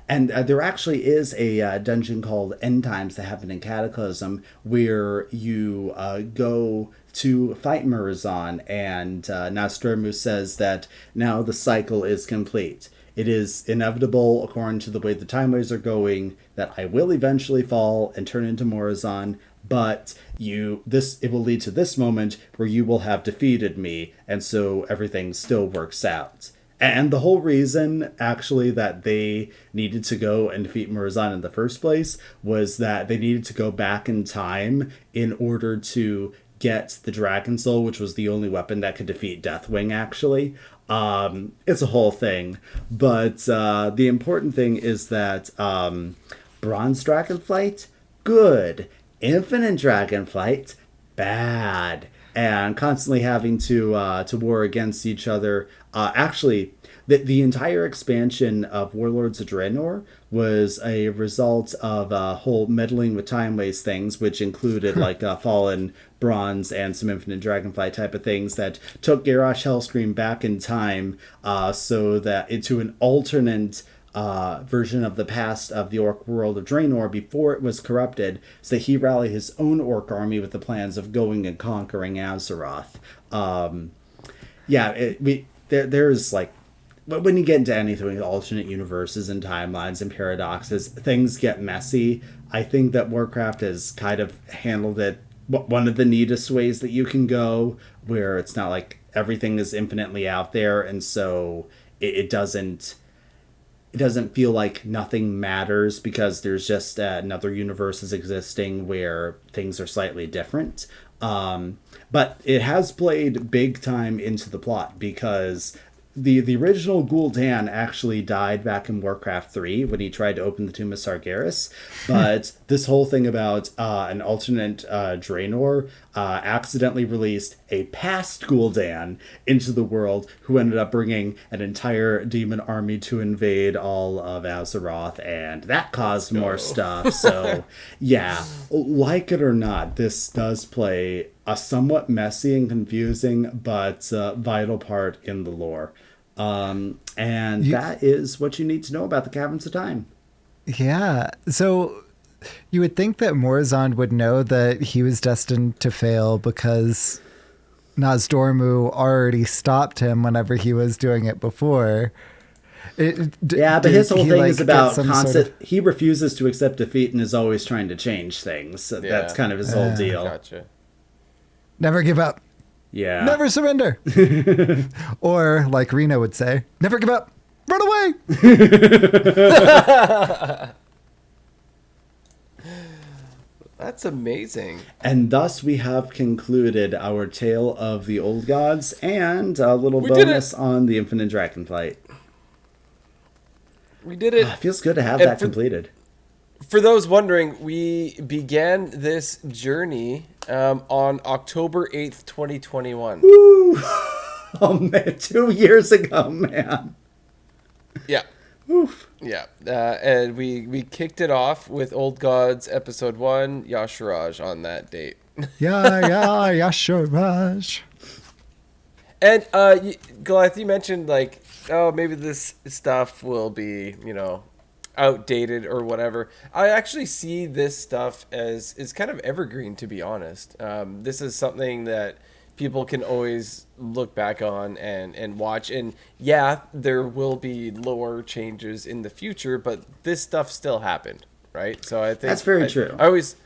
there actually is a dungeon called End Times that happened in Cataclysm where you go to fight Murazan, and Nostradamus says that now the cycle is complete. It is inevitable, according to the way the timelines are going, that I will eventually fall and turn into Morazan, but it will lead to this moment where you will have defeated me, and so everything still works out. And the whole reason, actually, that they needed to go and defeat Murazan in the first place was that they needed to go back in time in order to get the Dragon Soul, which was the only weapon that could defeat Deathwing, actually. It's a whole thing. But the important thing is that Bronze Dragonflight, good. Infinite Dragonflight, bad. And constantly having to war against each other. Actually, the entire expansion of Warlords of Draenor was a result of a whole meddling with time waste things, which included like Fallen Bronze and some Infinite Dragonflight type of things that took Garrosh Hellscream back in time so that into an alternate version of the past of the orc world of Draenor before it was corrupted, so that he rallied his own orc army with the plans of going and conquering Azeroth. There's like, when you get into anything with alternate universes and timelines and paradoxes, things get messy. I think that Warcraft has kind of handled it one of the neatest ways that you can go, where it's not like everything is infinitely out there, and so it doesn't feel like nothing matters because there's just another universe is existing where things are slightly different. But it has played big time into the plot because the original Gul'dan actually died back in Warcraft 3 when he tried to open the Tomb of Sargeras. But this whole thing about an alternate Draenor accidentally released a past Gul'dan into the world who ended up bringing an entire demon army to invade all of Azeroth, and that caused more stuff. So, yeah, like it or not, this does play a somewhat messy and confusing but vital part in the lore. That is what you need to know about the Caverns of Time. Yeah. So You would think that Morazan would know that he was destined to fail because Nozdormu already stopped him whenever he was doing it before. But his whole thing is about constant. Sort of... He refuses to accept defeat and is always trying to change things. So that's kind of his whole deal. Gotcha. Never give up. Yeah. Never surrender. Or, like Rena would say, never give up. Run away. That's amazing. And thus we have concluded our tale of the old gods and a little bonus on the infinite dragonflight. We did it. Feels good to have that completed. For those wondering, we began this journey on October 8th, 2021. Woo! Oh, man. 2 years ago, man. Yeah. Oof. Yeah. And we kicked it off with Old Gods Episode 1, Yasharaj, on that date. Yasharaj. And Goliath, you mentioned, like, oh, maybe this stuff will be, outdated or whatever. I actually see this stuff as kind of evergreen, to be honest. This is something that people can always look back on and watch. And yeah, there will be lore changes in the future, but this stuff still happened, right? So I think that's very true. I always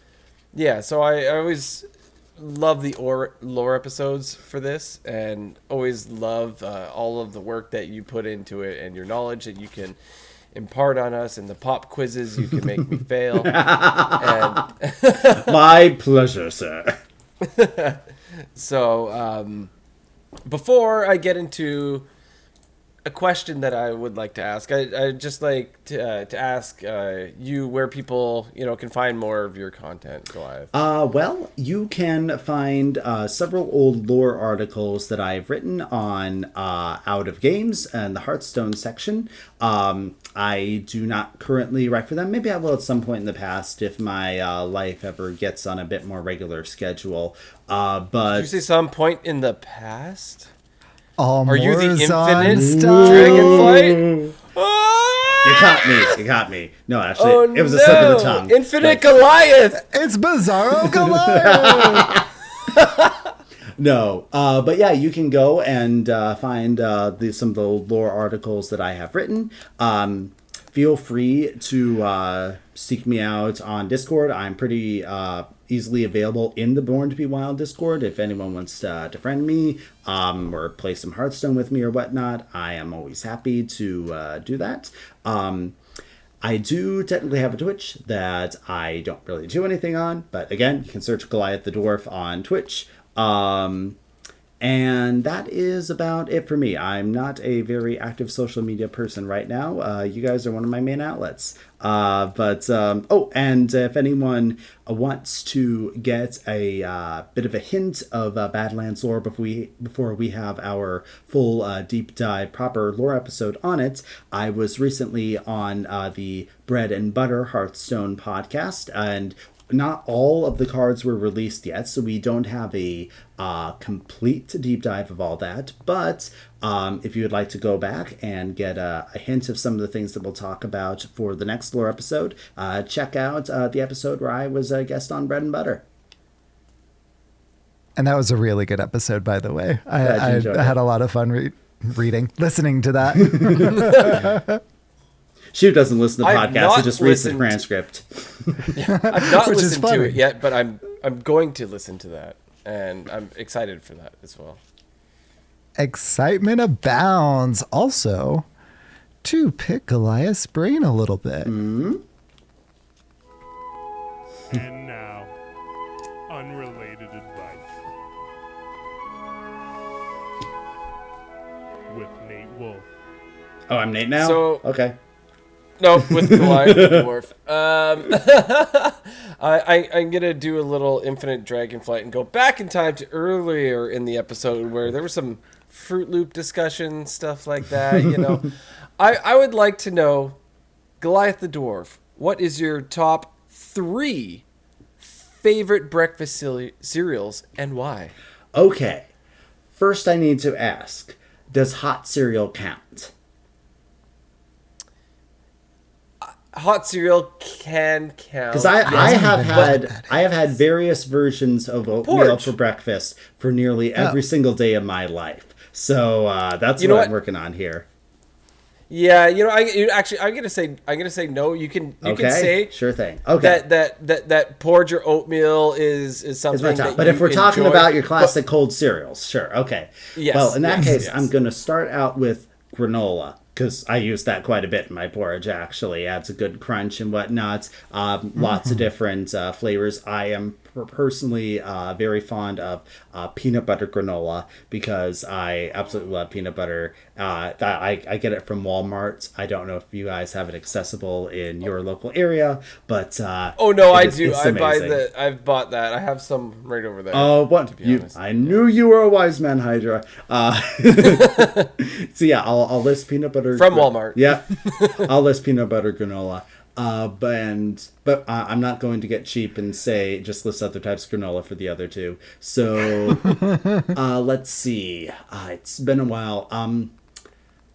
love the lore episodes for this, and always love all of the work that you put into it and your knowledge that you can impart on us, and the pop quizzes you can make me fail. And my pleasure, sir. So before I get into a question that I would like to ask, I'd just like to ask you where people can find more of your content, Goliath. Well, you can find several old lore articles that I've written on Out of Games and the Hearthstone section. I do not currently write for them. Maybe I will at some point in the past if my life ever gets on a bit more regular schedule. But did you say some point in the past? Are you the infinite dragonflight? You caught me. No, actually, it was a slip of the tongue. Infinite Goliath! It's Bizarro Goliath! No, but yeah, you can go and find some of the lore articles that I have written. Feel free to seek me out on Discord. I'm pretty easily available in the Born to Be Wild Discord. If anyone wants to friend me or play some Hearthstone with me or whatnot, I am always happy to do that. I do technically have a Twitch that I don't really do anything on, but again, you can search Goliath the Dwarf on Twitch. And that is about it for me. I'm not a very active social media person right now. You guys are one of my main outlets. And if anyone wants to get a bit of a hint of Badlands lore before we have our full deep dive proper lore episode on it, I was recently on the Bread and Butter Hearthstone podcast, and not all of the cards were released yet, so we don't have a complete deep dive of all that. But if you would like to go back and get a hint of some of the things that we'll talk about for the next lore episode, check out the episode where I was a guest on Bread and Butter. And that was a really good episode, by the way. I had a lot of fun listening to that. She doesn't listen to podcasts, she just reads the transcript. I've not listened to it yet, but I'm going to listen to that, and I'm excited for that as well. Excitement abounds. Also, to pick Goliath's brain a little bit. Mm-hmm. And now, unrelated advice with Nate Wolf. Oh, I'm Nate now? So, okay. No, with Goliath the Dwarf. I'm going to do a little Infinite Dragonflight and go back in time to earlier in the episode where there was some Fruit Loop discussion, stuff like that, I would like to know, Goliath the Dwarf, what is your top 3 favorite breakfast cereals and why? Okay. First, I need to ask, does hot cereal count? hot cereal can count. Because I have had various versions of oatmeal Porridge. for breakfast for nearly every single day of my life. So that's what I'm working on here. Yeah, I'm gonna say no. You can say sure thing. Okay, that porridge or oatmeal is something. But if we're talking about your classic cold cereals, sure. Okay. Yes. Well, in that case, yes. I'm gonna start out with granola. Because I use that quite a bit in my porridge, actually. Adds a good crunch and whatnot. Lots of different flavors. I am personally very fond of peanut butter granola because I absolutely love peanut butter. I get it from Walmart. I don't know if you guys have it accessible in your local area, but oh no, I do. Amazing. I've bought that. I have some right over there. Oh, what? I knew you were a wise man, Hydra. So yeah, I'll list peanut butter from Walmart. Yeah, I'll list peanut butter granola. But I'm not going to get cheap and say just list other types of granola for the other two. So let's see. It's been a while.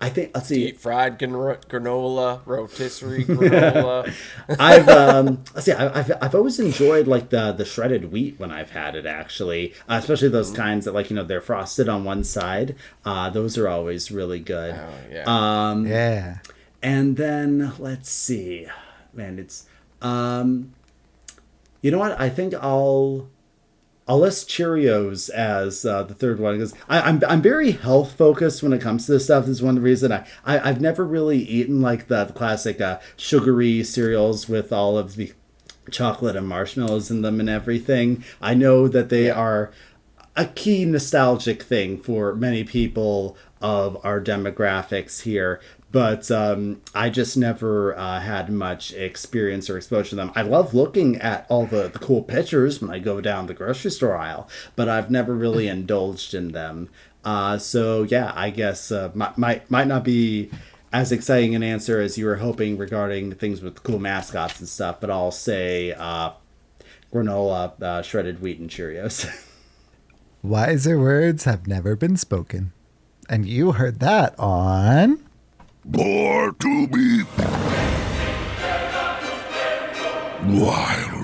I think let's see. Deep fried granola, rotisserie granola. I've always enjoyed like the shredded wheat when I've had it actually, especially those kinds that they're frosted on one side. Those are always really good. Oh yeah. Yeah. And then let's see, man, it's you know what? I think I'll list Cheerios as the third one because I'm very health focused when it comes to this stuff. This is one reason I've never really eaten like the classic sugary cereals with all of the chocolate and marshmallows in them and everything. I know that they are a key nostalgic thing for many people of our demographics here. But I just never had much experience or exposure to them. I love looking at all the cool pictures when I go down the grocery store aisle, but I've never really indulged in them. So yeah, I guess might not be as exciting an answer as you were hoping regarding things with cool mascots and stuff, but I'll say granola, shredded wheat, and Cheerios. Wiser words have never been spoken. And you heard that on... More to be wild.